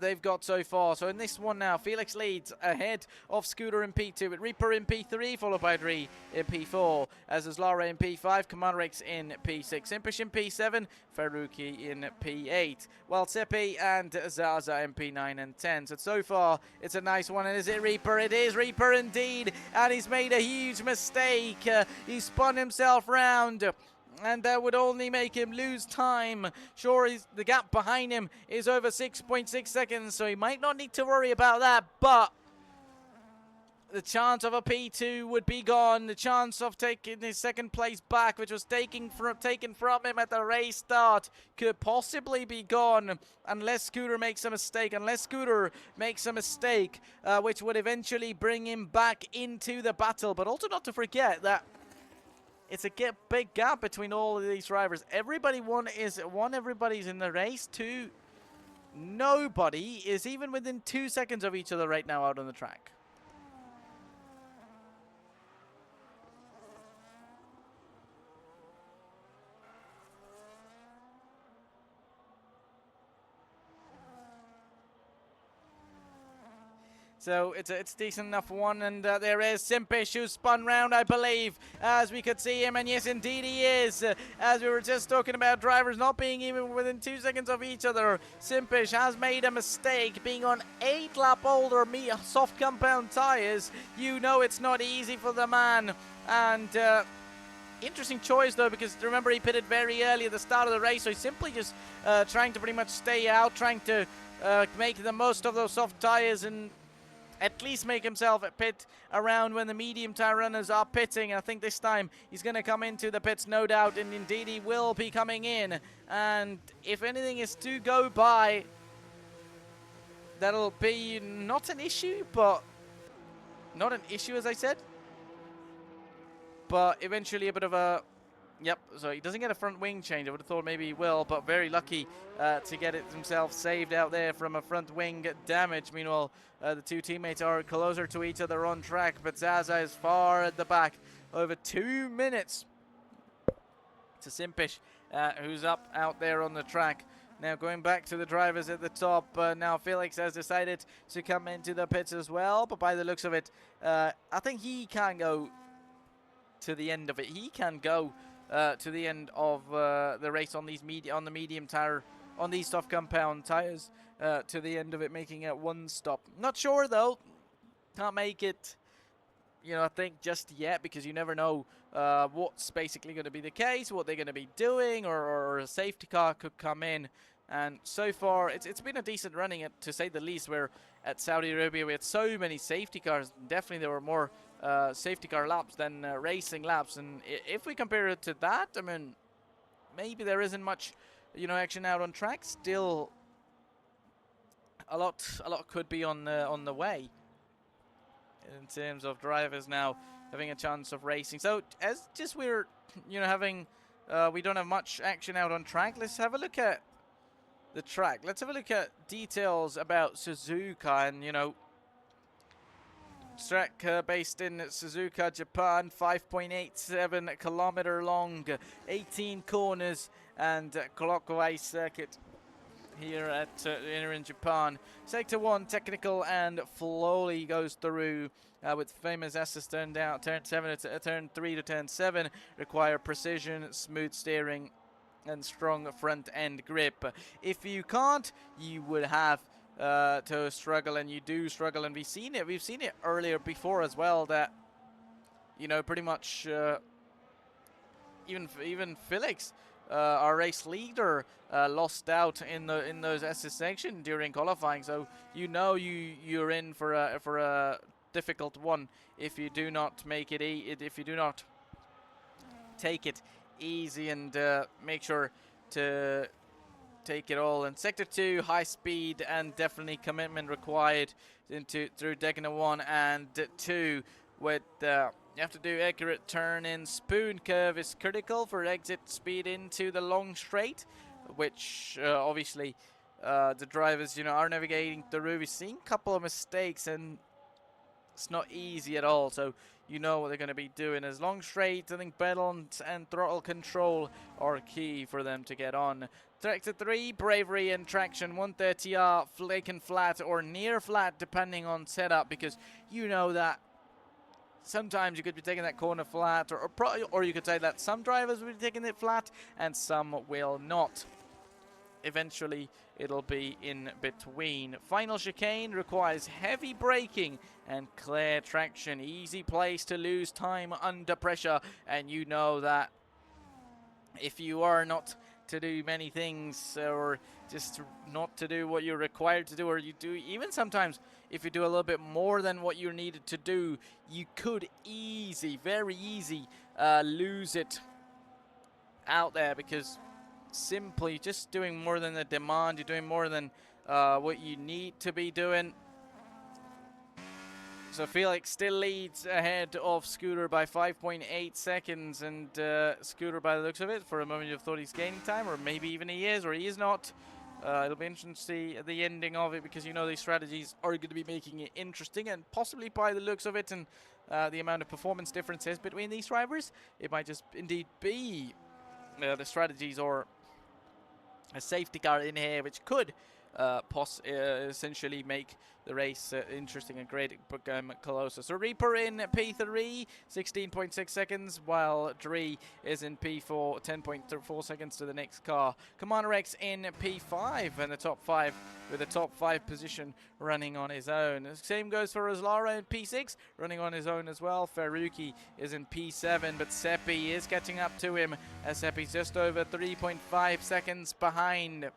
S1: they've got so far. So in this one now, Felix leads ahead of Scooter in P2, with Reaper in P3, followed by Dree in P4, as is Lara in P5, Commander X in P6, Impish in P7, Faruqi in P8, while Seppi and Zaza in P9 and 10. So far, it's a nice one. And is it Reaper? It is Reaper indeed, and he's made a huge mistake. He spun himself round, and that would only make him lose time. Sure, the gap behind him is over 6.6 seconds, so he might not need to worry about that, but the chance of a P2 would be gone. The chance of taking his second place back, which was taken from him at the race start, could possibly be gone unless Scooter makes a mistake. Which would eventually bring him back into the battle. But also not to forget that it's a big gap between all of these drivers. Everybody's in the race. Two, nobody is even within 2 seconds of each other right now out on the track. So it's a decent enough one, and there is Simpish, who spun round, I believe, as we could see him, and yes, indeed he is. As we were just talking about drivers not being even within 2 seconds of each other, Simpish has made a mistake, being on 8-lap older soft compound tyres. You know it's not easy for the man, and interesting choice though, because remember he pitted very early at the start of the race, so he's simply just trying to pretty much stay out, trying to make the most of those soft tyres and at least make himself pit around when the medium tire runners are pitting. And I think this time he's going to come into the pits, no doubt, and indeed he will be coming in. And if anything is to go by, that'll be not an issue, but not an issue, as I said, but eventually a bit of a... Yep, so he doesn't get a front wing change. I would have thought maybe he will, but very lucky to get it himself saved out there from a front wing damage. Meanwhile, the two teammates are closer to each other on track, but Zaza is far at the back, over 2 minutes to Simpish, who's up out there on the track. Now going back to the drivers at the top, now Felix has decided to come into the pits as well, but by the looks of it, I think he can go to the end of it. He can go to the end of the race on these medium tire, on these soft compound tires, to the end of it, making it one stop. Not sure though, can't make it, you know, I think just yet, because you never know what's basically going to be the case, what they're going to be doing, or a safety car could come in. And so far, it's been a decent running, to say the least. Where at Saudi Arabia we had so many safety cars. Definitely there were more safety car laps than racing laps. And if we compare it to that, I mean, maybe there isn't much, you know, action out on track. Still, a lot could be on the way in terms of drivers now having a chance of racing. So as just we're, you know, having, we don't have much action out on track. Let's have a look at the track. Let's have a look at details about Suzuka. And, you know, track based in Suzuka, Japan, 5.87 kilometer long, 18 corners, and clockwise circuit here in Japan. Sector 1 technical and slowly goes through with famous S's turned down, turn 7 to turn 3 to turn 7 require precision, smooth steering, and strong front end grip. If you can't, you would have to struggle, and you do struggle, and we've seen it earlier before as well, that, you know, pretty much even Felix, our race leader, lost out in those SS section during qualifying. So you know you're in for a difficult one if you do not make it if you do not take it easy and make sure to take it all. In Sector 2, high speed and definitely commitment required through Degna 1 and 2 with you have to do accurate turn in. Spoon curve is critical for exit speed into the long straight, which obviously the drivers, you know, are navigating through. We've seen a couple of mistakes and it's not easy at all, so you know what they're going to be doing. As long straight, I think pedal and throttle control are key for them to get on. Sector 3, bravery and traction, 130R, flaking flat or near flat depending on setup, because you know that sometimes you could be taking that corner flat, or you could say that some drivers will be taking it flat and some will not. Eventually it'll be in between. Final chicane requires heavy braking and clear traction. Easy place to lose time under pressure, and you know that if you are not to do many things or just not to do what you're required to do, or you do even sometimes if you do a little bit more than what you're needed to do, you could very easy lose it out there, because simply just doing more than the demand, you're doing more than what you need to be doing. So Felix still leads ahead of Scooter by 5.8 seconds, and Scooter, by the looks of it, for a moment you thought he's gaining time, or maybe even he is, or he is not. It'll be interesting to see the ending of it, because you know these strategies are going to be making it interesting, and possibly by the looks of it and the amount of performance differences between these drivers, it might just indeed be the strategies or a safety car in here, which could essentially make the race interesting and great, closer. So Reaper in P3, 16.6 seconds, while Dree is in P4, 10.4 seconds to the next car. Commander X in P5 and the top 5, with the top 5 position running on his own. The same goes for Roslara in P6, running on his own as well. Ferrucchi is in P7, but Seppi is catching up to him, as Seppi's just over 3.5 seconds behind.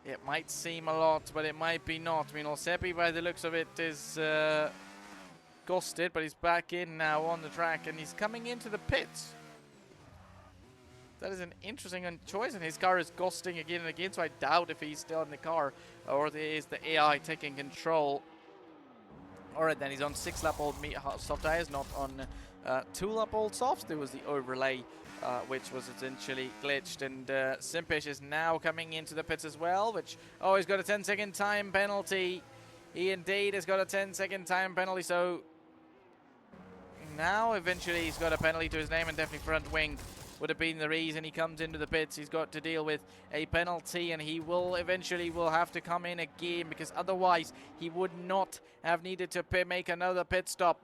S1: It might seem a lot, but it might be not. I mean, Seppi, by the looks of it, is ghosted, but he's back in now on the track, and he's coming into the pits. That is an interesting choice, and his car is ghosting again and again, so I doubt if he's still in the car, or is the AI taking control. Alright, then he's on 6-lap-old soft tires, not on 2-lap-old softs. There was the overlay, which was essentially glitched, and Simpish is now coming into the pits as well, which, oh, he's got a 10-second time penalty. He indeed has got a 10-second time penalty, so now eventually he's got a penalty to his name, and definitely front wing would have been the reason he comes into the pits. He's got to deal with a penalty, and he will eventually have to come in again, because otherwise he would not have needed to make another pit stop.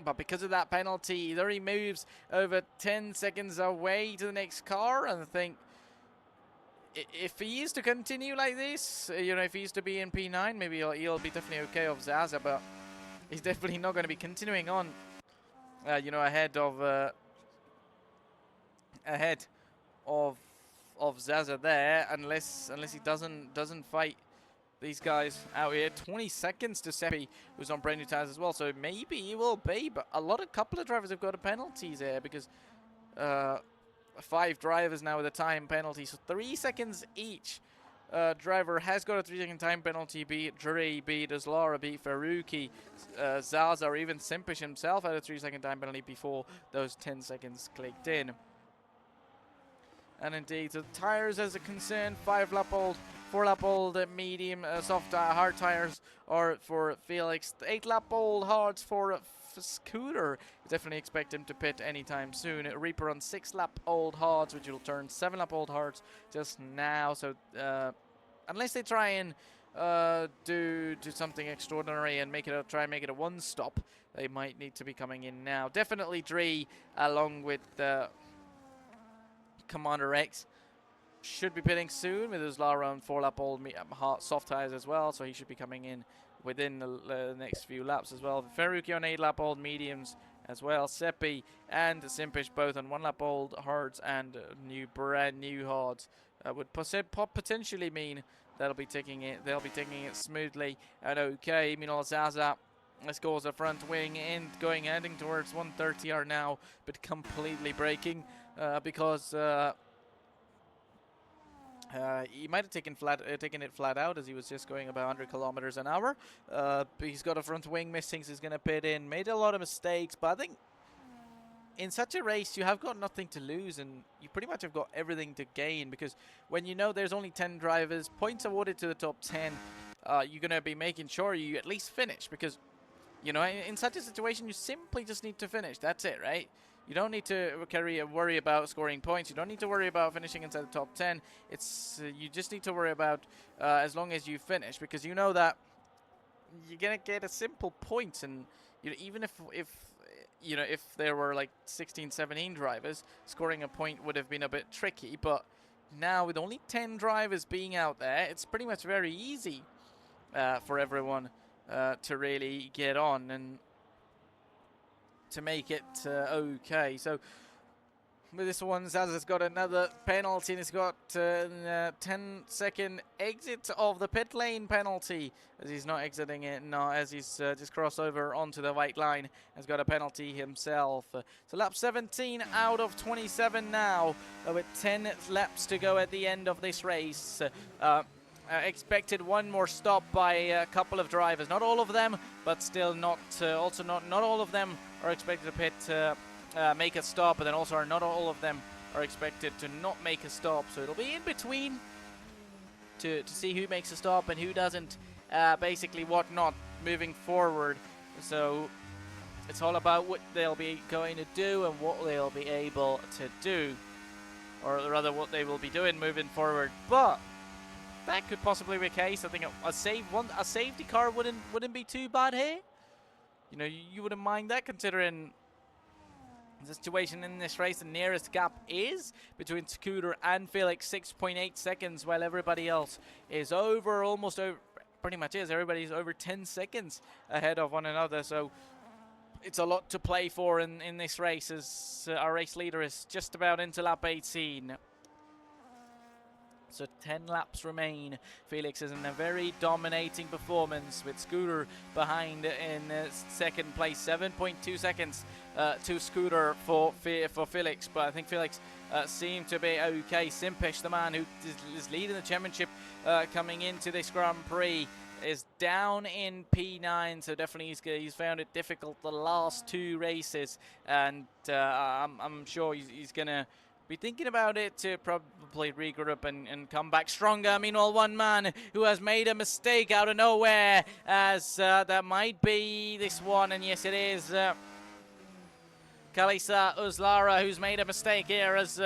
S1: But because of that penalty, there he moves over 10 seconds away to the next car, and I think if he is to continue like this, you know, if he is to be in P9, maybe he'll be definitely okay of Zaza, but he's definitely not going to be continuing on, you know, ahead of Zaza there, unless he doesn't fight these guys out here. 20 seconds to Seppi, who's on brand new tires as well, so maybe he will be, but a couple of drivers have got a penalties here, because 5 drivers now with a time penalty, so 3 seconds each. Driver has got a 3-second time penalty, be it Dree, be it Aslara, be it Ferrucchi, Zaza, or even Simpish himself had a 3-second time penalty before those 10 seconds clicked in. And indeed, the tires as a concern, 5-lap-old, 4-lap-old medium, soft hard tires are for Felix, 8-lap-old hards for Scooter. Definitely expect him to pit anytime soon. Reaper on 6-lap-old hards, which will turn 7-lap-old hards just now. So unless they try and do something extraordinary and try and make it a one-stop, they might need to be coming in now. Definitely Dree, along with Commander X, should be pitting soon, with his Lara on 4-lap-old soft tires as well, so he should be coming in within the next few laps as well. Ferrucchi on 8-lap-old mediums as well. Seppi and Simpish both on 1-lap-old hards and brand new hards would potentially mean they'll be taking it smoothly and okay. Meanwhile, Zaza Let's go as a front wing in heading towards 130 are now, but completely braking because he might have taken it flat out as he was just going about 100 kilometers an hour. But he's got a front wing missing, so he's going to pit in. Made a lot of mistakes, but I think in such a race, you have got nothing to lose, and you pretty much have got everything to gain, because when you know there's only 10 drivers, points awarded to the top 10, you're going to be making sure you at least finish, because, you know, in such a situation, you simply just need to finish. That's it, right? You don't need to worry about scoring points. You don't need to worry about finishing inside the top 10. It's you just need to worry about as long as you finish, because you know that you're gonna get a simple point, and you know, even if you know, if there were like 16, 17 drivers, scoring a point would have been a bit tricky. But now with only 10 drivers being out there, it's pretty much very easy for everyone to really get on and to make it okay. So with this one, Zaz has got another penalty, and he's got a 10-second exit of the pit lane penalty, as he's not exiting it now, as he's just crossed over onto the white line. Has got a penalty himself. So lap 17 out of 27 now, with 10 laps to go at the end of this race. Expected one more stop by a couple of drivers, not all of them, but still not all of them are expected to pit make a stop, but then also not all of them are expected to not make a stop, so it'll be in between to see who makes a stop and who doesn't, basically what not moving forward. So it's all about what they'll be going to do and what they'll be able to do, or rather what they will be doing moving forward. But that could possibly be the case. I think a safety car wouldn't be too bad here. You know, you wouldn't mind that, considering the situation in this race. The nearest gap is between Scooter and Felix, 6.8 seconds, while everybody else is almost over, pretty much is. Everybody's over 10 seconds ahead of one another, so it's a lot to play for in this race, as our race leader is just about into lap 18. So 10 laps remain. Felix is in a very dominating performance, with Scooter behind in second place, 7.2 seconds to Scooter for Felix. But I think Felix seemed to be okay. Simpish, the man who is leading the championship coming into this Grand Prix, is down in P9, so definitely he's found it difficult the last two races, and I'm sure he's gonna be thinking about it to probably regroup and come back stronger. Meanwhile, one man who has made a mistake out of nowhere, as that might be this one, and yes, it is. Kalisa Uzlara, who's made a mistake here, as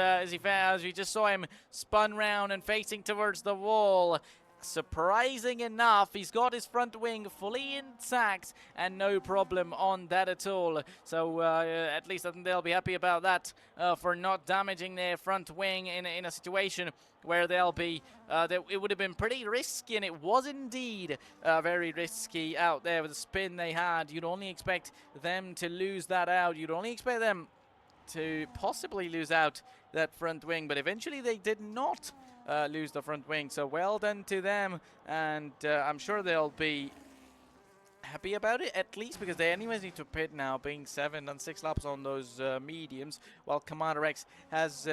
S1: we just saw him spun round and facing towards the wall. Surprising enough, he's got his front wing fully intact and no problem on that at all. So at least I think they'll be happy about that, for not damaging their front wing in a situation where they'll be it would have been pretty risky, and it was indeed very risky out there with the spin they had. You'd only expect them to lose that out. You'd only expect them to possibly lose out that front wing, but eventually they did not lose the front wing, so well done to them, and I'm sure they'll be happy about it, at least because they anyways need to pit now, being 7 and 6 laps on those mediums, while Commander X has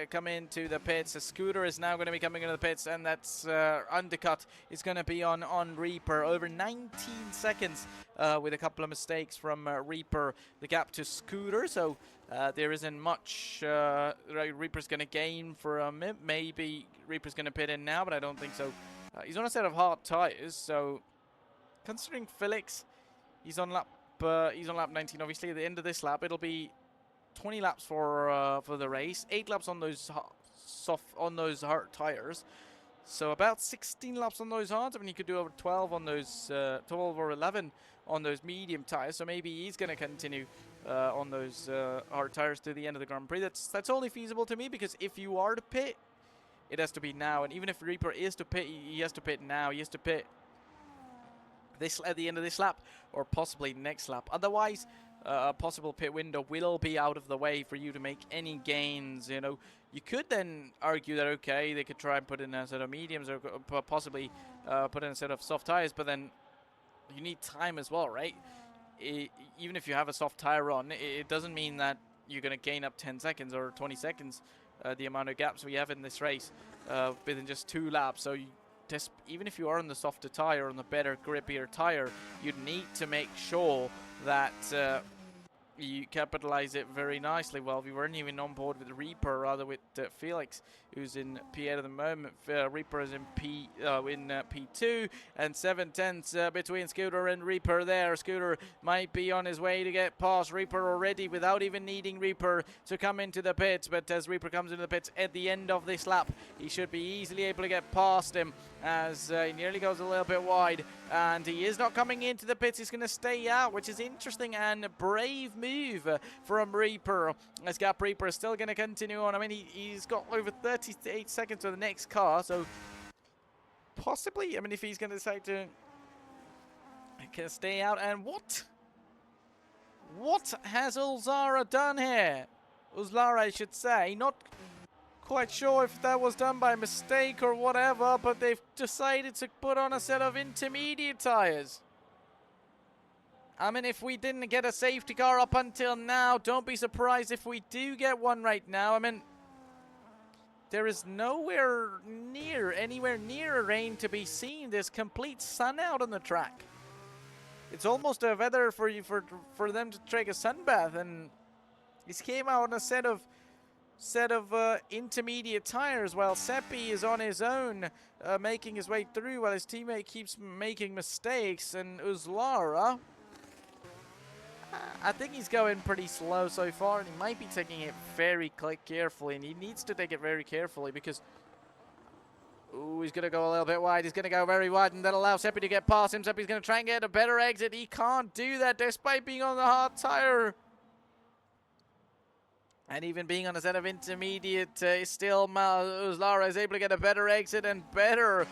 S1: come into the pits. A Scooter is now going to be coming into the pits, and that's undercut is going to be on Reaper, over 19 seconds with a couple of mistakes from Reaper, the gap to Scooter, so there isn't much Reaper's going to gain for a minute. Maybe Reaper's going to pit in now, but I don't think so. He's on a set of hard tires, so considering Felix, he's on lap 19. Obviously, at the end of this lap, it'll be 20 laps for the race, 8 laps on those hard tires. So about 16 laps on those hards. I mean, you could do over 12 on those 12 or 11 on those medium tires. So maybe he's going to continue on those hard tires to the end of the Grand Prix. That's only feasible to me, because if you are to pit, it has to be now. And even if Reaper is to pit, he has to pit now. He has to pit this at the end of this lap, or possibly next lap. Otherwise, a possible pit window will be out of the way for you to make any gains. You know, you could then argue that okay, they could try and put in a set of mediums, or possibly put in a set of soft tires, but then you need time as well, right? even if you have a soft tire on, it doesn't mean that you're going to gain up 10 seconds or 20 seconds, the amount of gaps we have in this race within just 2 laps. So even if you are on the softer tire, on the better, grippier tire, you'd need to make sure that you capitalize it very nicely. Well, we weren't even on board with Reaper, rather with Felix, who's in P8 at the moment. Reaper is in P2, and 7/10 between Scooter and Reaper there. Scooter might be on his way to get past Reaper already without even needing Reaper to come into the pits, but as Reaper comes into the pits at the end of this lap, he should be easily able to get past him as he nearly goes a little bit wide, and he is not coming into the pits. He's going to stay out, which is interesting and a brave move from Reaper, as Gap Reaper is still going to continue on. I mean, he's got over 38 seconds to the next car, so possibly, I mean, if he's going to decide to stay out. And what has Ulzara done here? Uzlara, I should say. Not quite sure if that was done by mistake or whatever, but they've decided to put on a set of intermediate tires. I mean, if we didn't get a safety car up until now, don't be surprised if we do get one right now. I mean, there is anywhere near a rain to be seen. There's complete sun out on the track. It's almost a weather for them to take a sunbath, and this came out on a set of intermediate tires while Seppi is on his own, making his way through while his teammate keeps making mistakes. And Uzlara, I think he's going pretty slow so far, and he might be taking it very carefully, and he needs to take it very carefully because, ooh, he's going to go a little bit wide. He's going to go very wide, and that allows Seppi to get past him. Seppi's going to try and get a better exit. He can't do that despite being on the hard tire. And even being on a set of intermediate, still Uzlara is able to get a better exit and better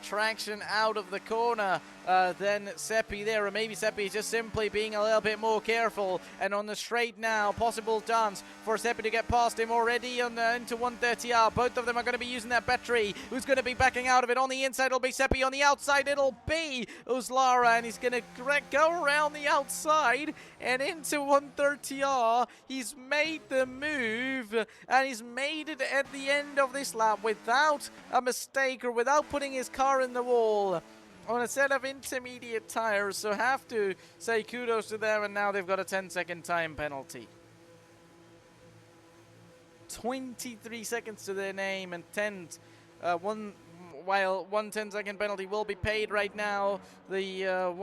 S1: traction out of the corner than Seppi there. Or maybe Seppi is just simply being a little bit more careful. And on the straight now, possible chance for Seppi to get past him already on into 130R. Both of them are going to be using that battery. Who's going to be backing out of it? On the inside, it'll be Seppi. On the outside, it'll be Uzlara. And he's going to go around the outside and into 130R. He's made the move, and he's made it at the end of this lap without a mistake or without putting his car in the wall on a set of intermediate tires. So have to say kudos to them, and now they've got a 10-second time penalty. 23 seconds to their name, and while one 10-second penalty will be paid right now, the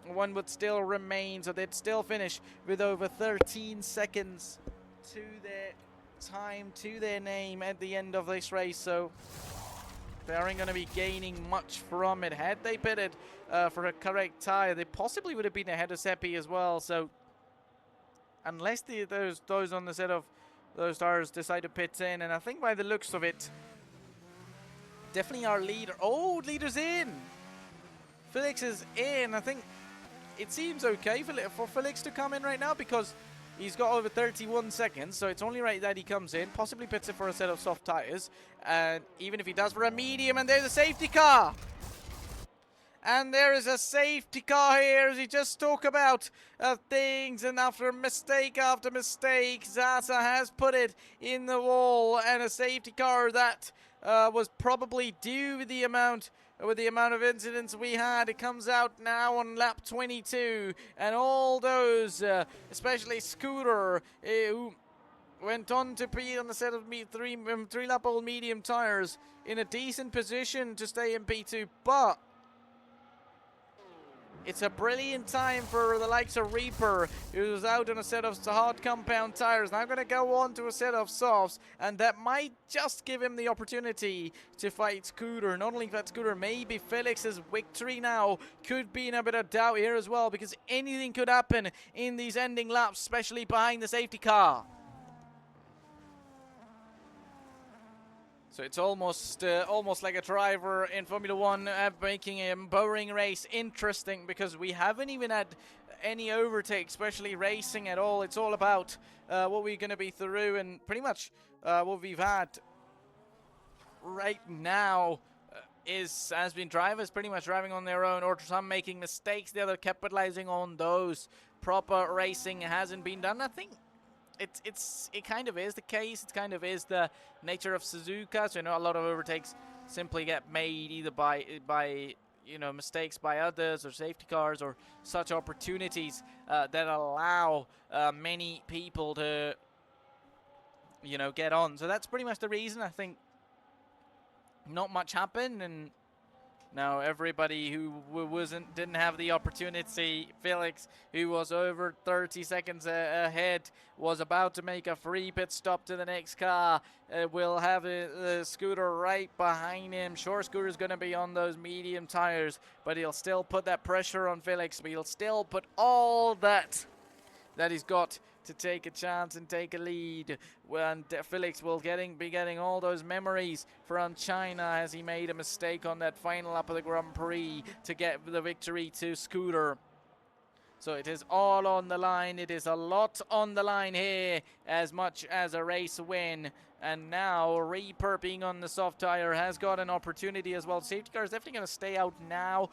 S1: one would still remain, so they'd still finish with over 13 seconds to their time, to their name at the end of this race. So they aren't going to be gaining much from it. Had they pitted for a correct tire, they possibly would have been ahead of Seppi as well. So unless those on the set of those tires decide to pit in, and I think by the looks of it, definitely our leader. Oh, leader's in. Felix is in. I think it seems okay for Felix to come in right now because he's got over 31 seconds, so it's only right that he comes in, possibly pits it for a set of soft tires, and even if he does for a medium, and there's a safety car! And there is a safety car here, as we just talk about things, and after mistake after mistake, Zaza has put it in the wall, and a safety car that was probably due with the amount of incidents we had. It comes out now on lap 22, and all those, especially Scooter, who went on to be on the set of three-lap-old medium tires, in a decent position to stay in P2, but it's a brilliant time for the likes of Reaper, who's out on a set of hard compound tires. Now going to go on to a set of softs, and that might just give him the opportunity to fight Scooter. Not only fight Scooter, maybe Felix's victory now could be in a bit of doubt here as well, because anything could happen in these ending laps, especially behind the safety car. So it's almost like a driver in Formula 1 making a boring race interesting, because we haven't even had any overtake, especially racing at all. It's all about what we're going to be through, and pretty much what we've had right now has been drivers pretty much driving on their own, or some making mistakes, the other capitalizing on those. Proper racing hasn't been done. I think it kind of is the case. It kind of is the nature of Suzuka. So, you know, a lot of overtakes simply get made either by you know, mistakes by others or safety cars or such opportunities that allow many people to, you know, get on. So that's pretty much the reason. I think not much happened, and now everybody who didn't have the opportunity, Felix, who was over 30 seconds ahead, was about to make a free pit stop to the next car. Will have a Scooter right behind him. Sure, Scooter's going to be on those medium tires, but he'll still put that pressure on Felix. But he'll still put all that he's got to take a chance and take a lead. And Felix will be getting all those memories from China as he made a mistake on that final lap of the Grand Prix to get the victory to Scooter. So it is all on the line. It is a lot on the line here, as much as a race win. And now Reaper, being on the soft tire, has got an opportunity as well. Safety car is definitely going to stay out now,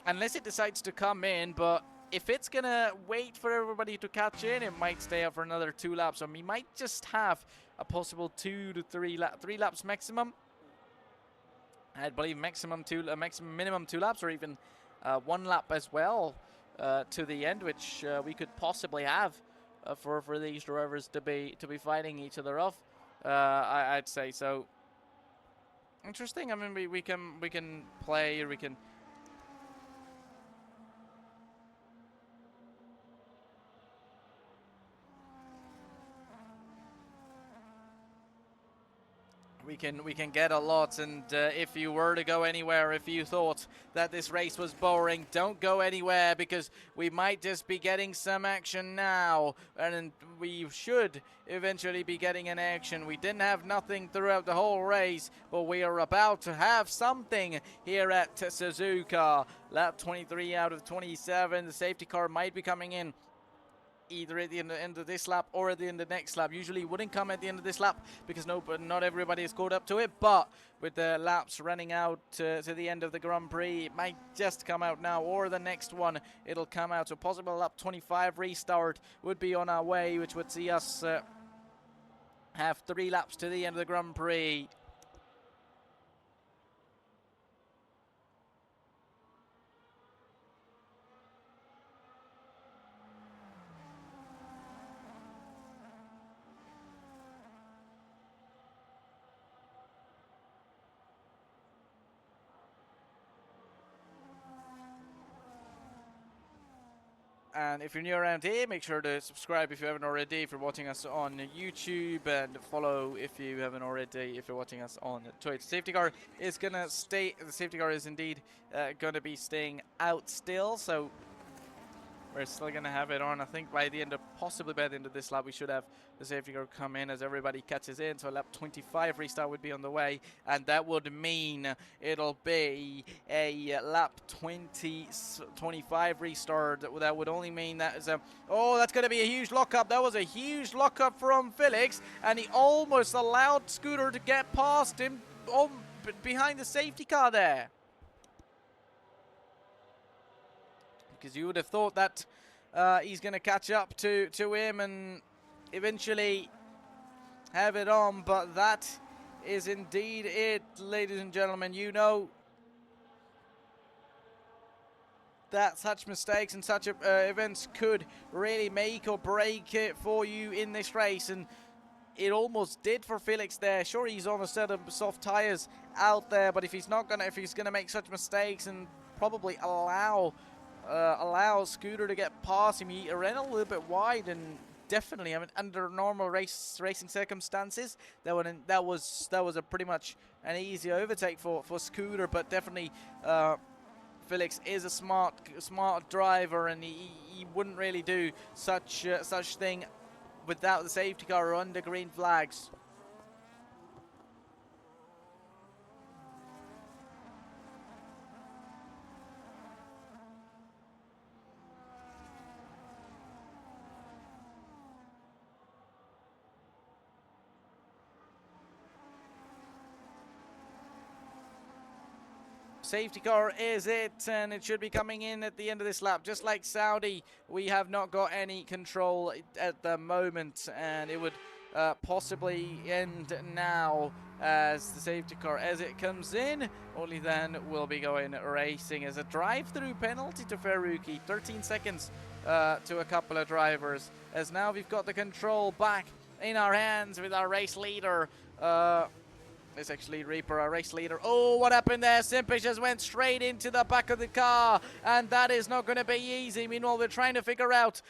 S1: unless it decides to come in. But if it's going to wait for everybody to catch in, it might stay up for another 2 laps. So we might just have a possible 2 to 3 laps maximum. I believe minimum 2 laps, or even 1 lap as well to the end, which we could possibly have for these drivers to be fighting each other off. I'd say so. Interesting. I mean, we can play, or we can. We can get a lot, and if you were to go anywhere, if you thought that this race was boring, don't go anywhere, because we might just be getting some action now, and we should eventually be getting an action. We didn't have nothing throughout the whole race, but we are about to have something here at Suzuka. Lap 23 out of 27. The safety car might be coming in either at the end of this lap or at the end of the next lap. Usually wouldn't come at the end of this lap because not everybody is caught up to it, but with the laps running out to the end of the Grand Prix, it might just come out now, or the next one it'll come out. So possible lap 25 restart would be on our way, which would see us have 3 laps to the end of the Grand Prix. And if you're new around here, make sure to subscribe if you haven't already, if you're watching us on YouTube, and follow if you haven't already, if you're watching us on Twitch. Safety car is going to stay, the safety car is indeed going to be staying out still, so we're still going to have it on. I think possibly by the end of this lap, we should have the safety car come in as everybody catches in. So lap 25 restart would be on the way, and that would mean it'll be a lap 25 restart. That would only mean that is that's going to be a huge lockup. That was a huge lockup from Felix, and he almost allowed Scooter to get past him behind the safety car there. Because you would have thought that he's going to catch up to him and eventually have it on, but that is indeed it, ladies and gentlemen. You know that such mistakes and such events could really make or break it for you in this race, and it almost did for Felix there. Sure, he's on a set of soft tires out there, but if he's gonna make such mistakes and probably allow Scooter to get past him, he ran a little bit wide, and definitely, I mean, under normal racing circumstances, that was a pretty much an easy overtake for Scooter, but definitely Felix is a smart driver, and he wouldn't really do such thing without the safety car or under green flags. Safety car is it, and it should be coming in at the end of this lap. Just like Saudi, we have not got any control at the moment, and it would possibly end now as the safety car, as it comes in. Only then we'll be going racing as a drive-through penalty to Ferrucchi. 13 seconds to a couple of drivers, as now we've got the control back in our hands with our race leader. It's actually Reaper, our race leader. Oh, what happened there? Simpish just went straight into the back of the car, and that is not going to be easy. Meanwhile, we're trying to figure out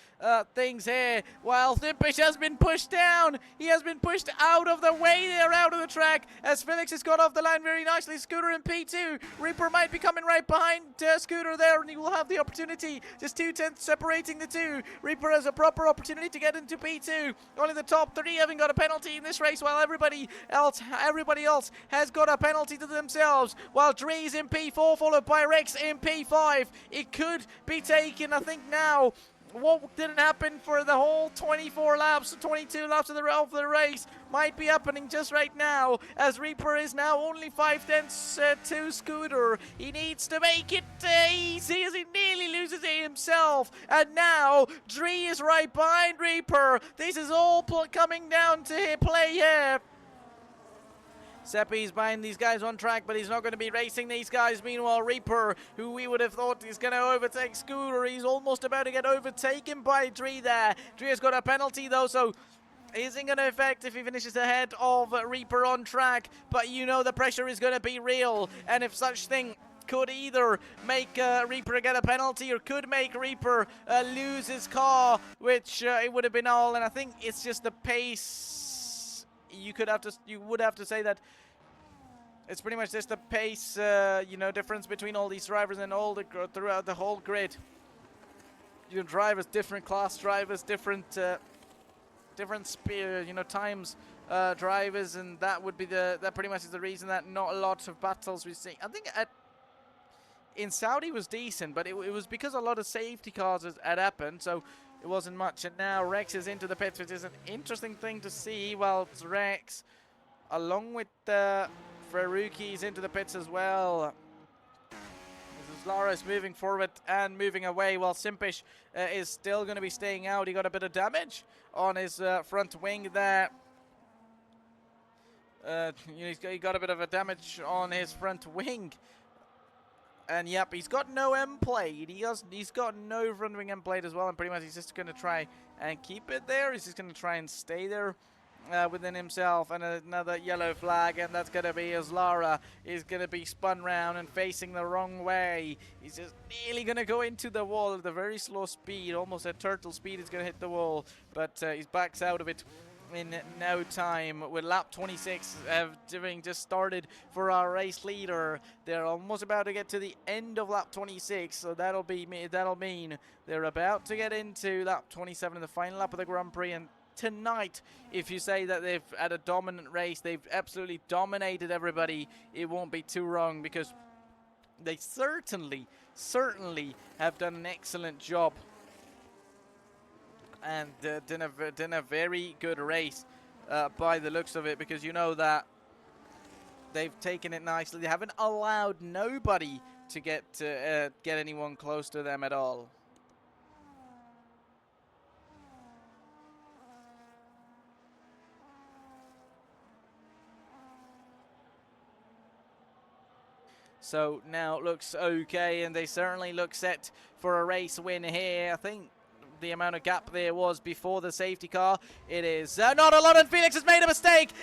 S1: things here. While Simpish has been pushed down, he has been pushed out of the way there, out of the track, as Felix has got off the line very nicely. Scooter in P2. Reaper might be coming right behind Scooter there, and he will have the opportunity. Just 2/10 separating the two. Reaper has a proper opportunity to get into P2. Only the top 3 haven't got a penalty in this race, while everybody else has got a penalty to themselves, while Dree's in P4 followed by Rex in P5. It could be taken, I think, now. What didn't happen for the whole 24 laps, 22 laps of the race might be happening just right now, as Reaper is now only 5/10 to Scooter. He needs to make it easy, as he nearly loses it himself. And now Dree is right behind Reaper. This is all coming down to play here. Seppi's behind these guys on track, but he's not going to be racing these guys. Meanwhile, Reaper, who we would have thought is going to overtake Scooter, he's almost about to get overtaken by Dree there. Dree has got a penalty, though, so isn't going to affect if he finishes ahead of Reaper on track. But you know the pressure is going to be real, and if such thing could either make Reaper get a penalty or could make Reaper lose his car, which it would have been all. And I think it's just the pace. You would have to say that it's pretty much just the pace, difference between all these drivers and all throughout the whole grid. Drivers, different class drivers, different speed, times drivers, and that would be that pretty much is the reason that not a lot of battles we see. I think in Saudi was decent, but it was because a lot of safety cars had happened, so it wasn't much. And now Rex is into the pits, which is an interesting thing to see. Well, it's Rex, along with Ferrucchi's into the pits as well. Lara is moving forward and moving away, while Simpish is still going to be staying out. He got a bit of damage on his front wing there. He got a bit of a damage on his front wing. And yep, he's got no M plate. He's got no front wing M plate as well, and pretty much he's just going to try and keep it there. He's just going to try and stay there within himself. And another yellow flag, and that's going to be as Lara is going to be spun round and facing the wrong way. He's just nearly going to go into the wall at a very slow speed, almost at turtle speed. He's going to hit the wall, but he backs out of it in no time, with lap 26 having just started for our race leader. They're almost about to get to the end of lap 26, so that'll mean they're about to get into lap 27 the final lap of the Grand Prix. And tonight, if you say that they've had a dominant race, they've absolutely dominated everybody, it won't be too wrong, because they certainly have done an excellent job and done a very good race by the looks of it, because you know that they've taken it nicely. They haven't allowed nobody to get anyone close to them at all. So now it looks okay, and they certainly look set for a race win here. I think the amount of gap there was before the safety car. It is not a lot, and Felix has made a mistake,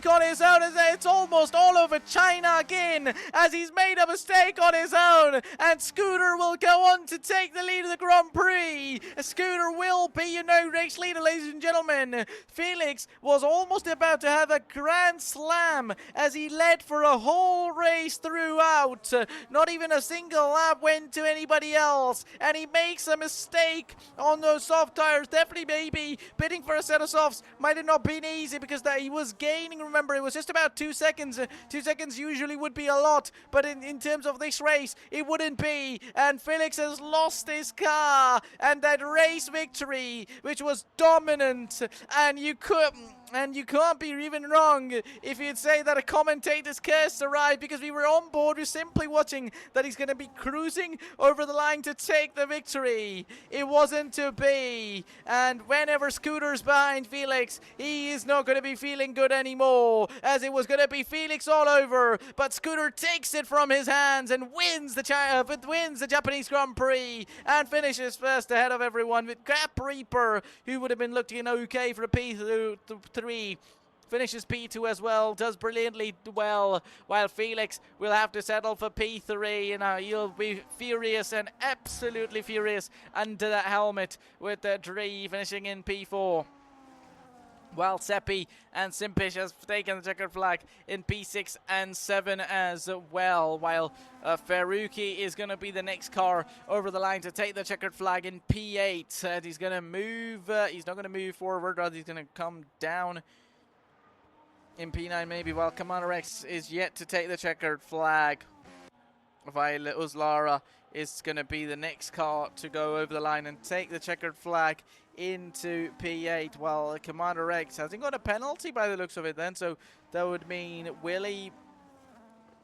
S1: on his own. It's almost all over China again, as he's made a mistake on his own, and Scooter will go on to take the lead of the Grand Prix. Scooter will be, race leader, ladies and gentlemen. Felix was almost about to have a grand slam, as he led for a whole race throughout. Not even a single lap went to anybody else, and he makes a mistake on those soft tires. Definitely maybe bidding for a set of softs might have not been easy, because he was gaining. Remember, it was just about 2 seconds. 2 seconds usually would be a lot, but in terms of this race, it wouldn't be. And Felix has lost his car, and that race victory, which was dominant, and you could... And you can't be even wrong if you'd say that a commentator's curse arrived, because we were on board. We're simply watching that he's going to be cruising over the line to take the victory. It wasn't to be. And whenever Scooter's behind Felix, he is not going to be feeling good anymore, as it was going to be Felix all over. But Scooter takes it from his hands and wins the Japanese Grand Prix and finishes first ahead of everyone, with Gap Reaper, who would have been looking okay for a P3, finishes P2 as well, does brilliantly well, while Felix will have to settle for P3, and he'll be furious and absolutely furious under that helmet, with Dree finishing in P4. While Seppi and Simpish has taken the checkered flag in P6 and 7 as well. While Ferrucchi is going to be the next car over the line to take the checkered flag in P8. And he's going to move, he's not going to move forward, rather he's going to come down in P9 maybe, while Commander X is yet to take the checkered flag. While Uzlara is going to be the next car to go over the line and take the checkered flag into P8, while Commander X hasn't got a penalty by the looks of it then, so that would mean Willie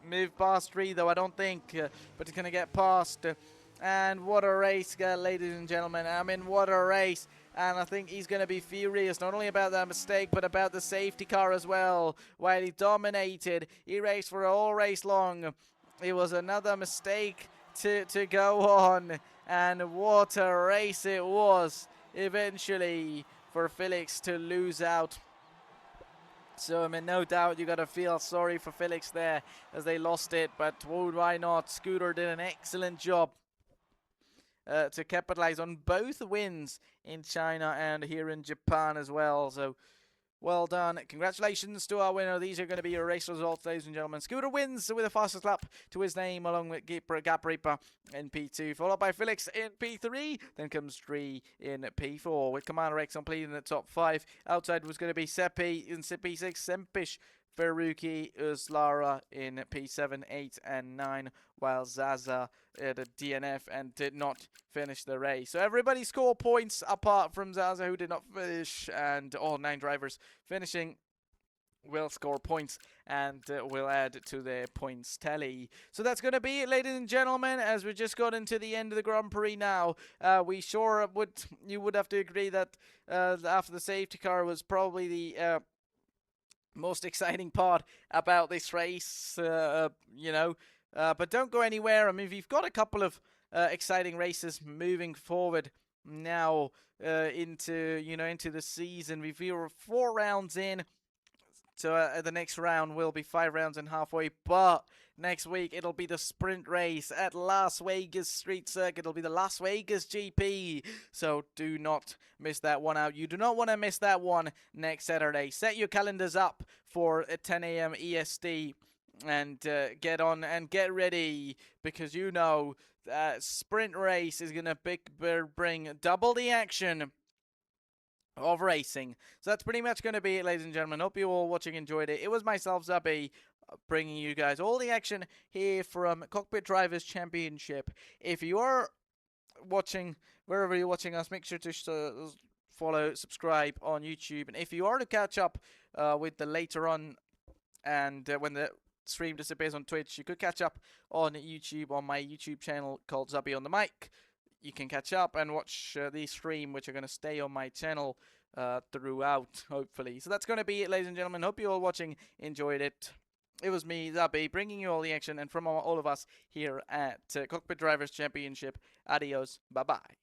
S1: move past 3, though I don't think, but he's going to get past. And what a race, ladies and gentlemen. I mean, what a race. And I think he's going to be furious, not only about that mistake, but about the safety car as well. While he dominated, he raced for a whole race long. It was another mistake to go on. And what a race it was, eventually, for Felix to lose out. So, I mean, no doubt you got to feel sorry for Felix there as they lost it. But why not? Scooter did an excellent job to capitalize on both wins in China and here in Japan as well. So, well done. Congratulations to our winner. These are going to be your race results, ladies and gentlemen. Scooter wins with a fastest lap to his name, along with Gap Reaper in P2, followed by Felix in P3. Then comes Dree in P4, with Commander X completing the top 5. Outside was going to be Seppi in P6, Sempish, Ferrucchi, Uzlara in P7, 8, and 9, while Zaza had a DNF and did not finish the race. So everybody scored points apart from Zaza, who did not finish, and all 9 drivers finishing will score points and will add to their points tally. So that's going to be it, ladies and gentlemen, as we just got into the end of the Grand Prix now. You would have to agree that after the safety car was probably the most exciting part about this race, but don't go anywhere. I mean, we've got a couple of exciting races moving forward now into the season. We're 4 rounds in, so the next round will be 5 rounds and halfway. But next week it'll be the sprint race at Las Vegas Street Circuit. It'll be the Las Vegas GP. So do not miss that one out. You do not want to miss that one next Saturday. Set your calendars up for 10 a.m. EST and get on and get ready, because sprint race is going to bring double the action of racing. So that's pretty much going to be it, ladies and gentlemen. Hope you all watching enjoyed it. It was myself, Zabi, bringing you guys all the action here from Cockpit Drivers Championship. If you are watching, wherever you're watching us, make sure to follow, subscribe on YouTube. And if you are to catch up with the later on, and when the stream disappears on Twitch, you could catch up on YouTube on my YouTube channel called Zabi on the Mic. You can catch up and watch the stream, which are going to stay on my channel throughout, hopefully. So that's going to be it, ladies and gentlemen. Hope you all watching enjoyed it. It was me, Zabi, bringing you all the action, and from all of us here at Cockpit Drivers Championship. Adios. Bye-bye.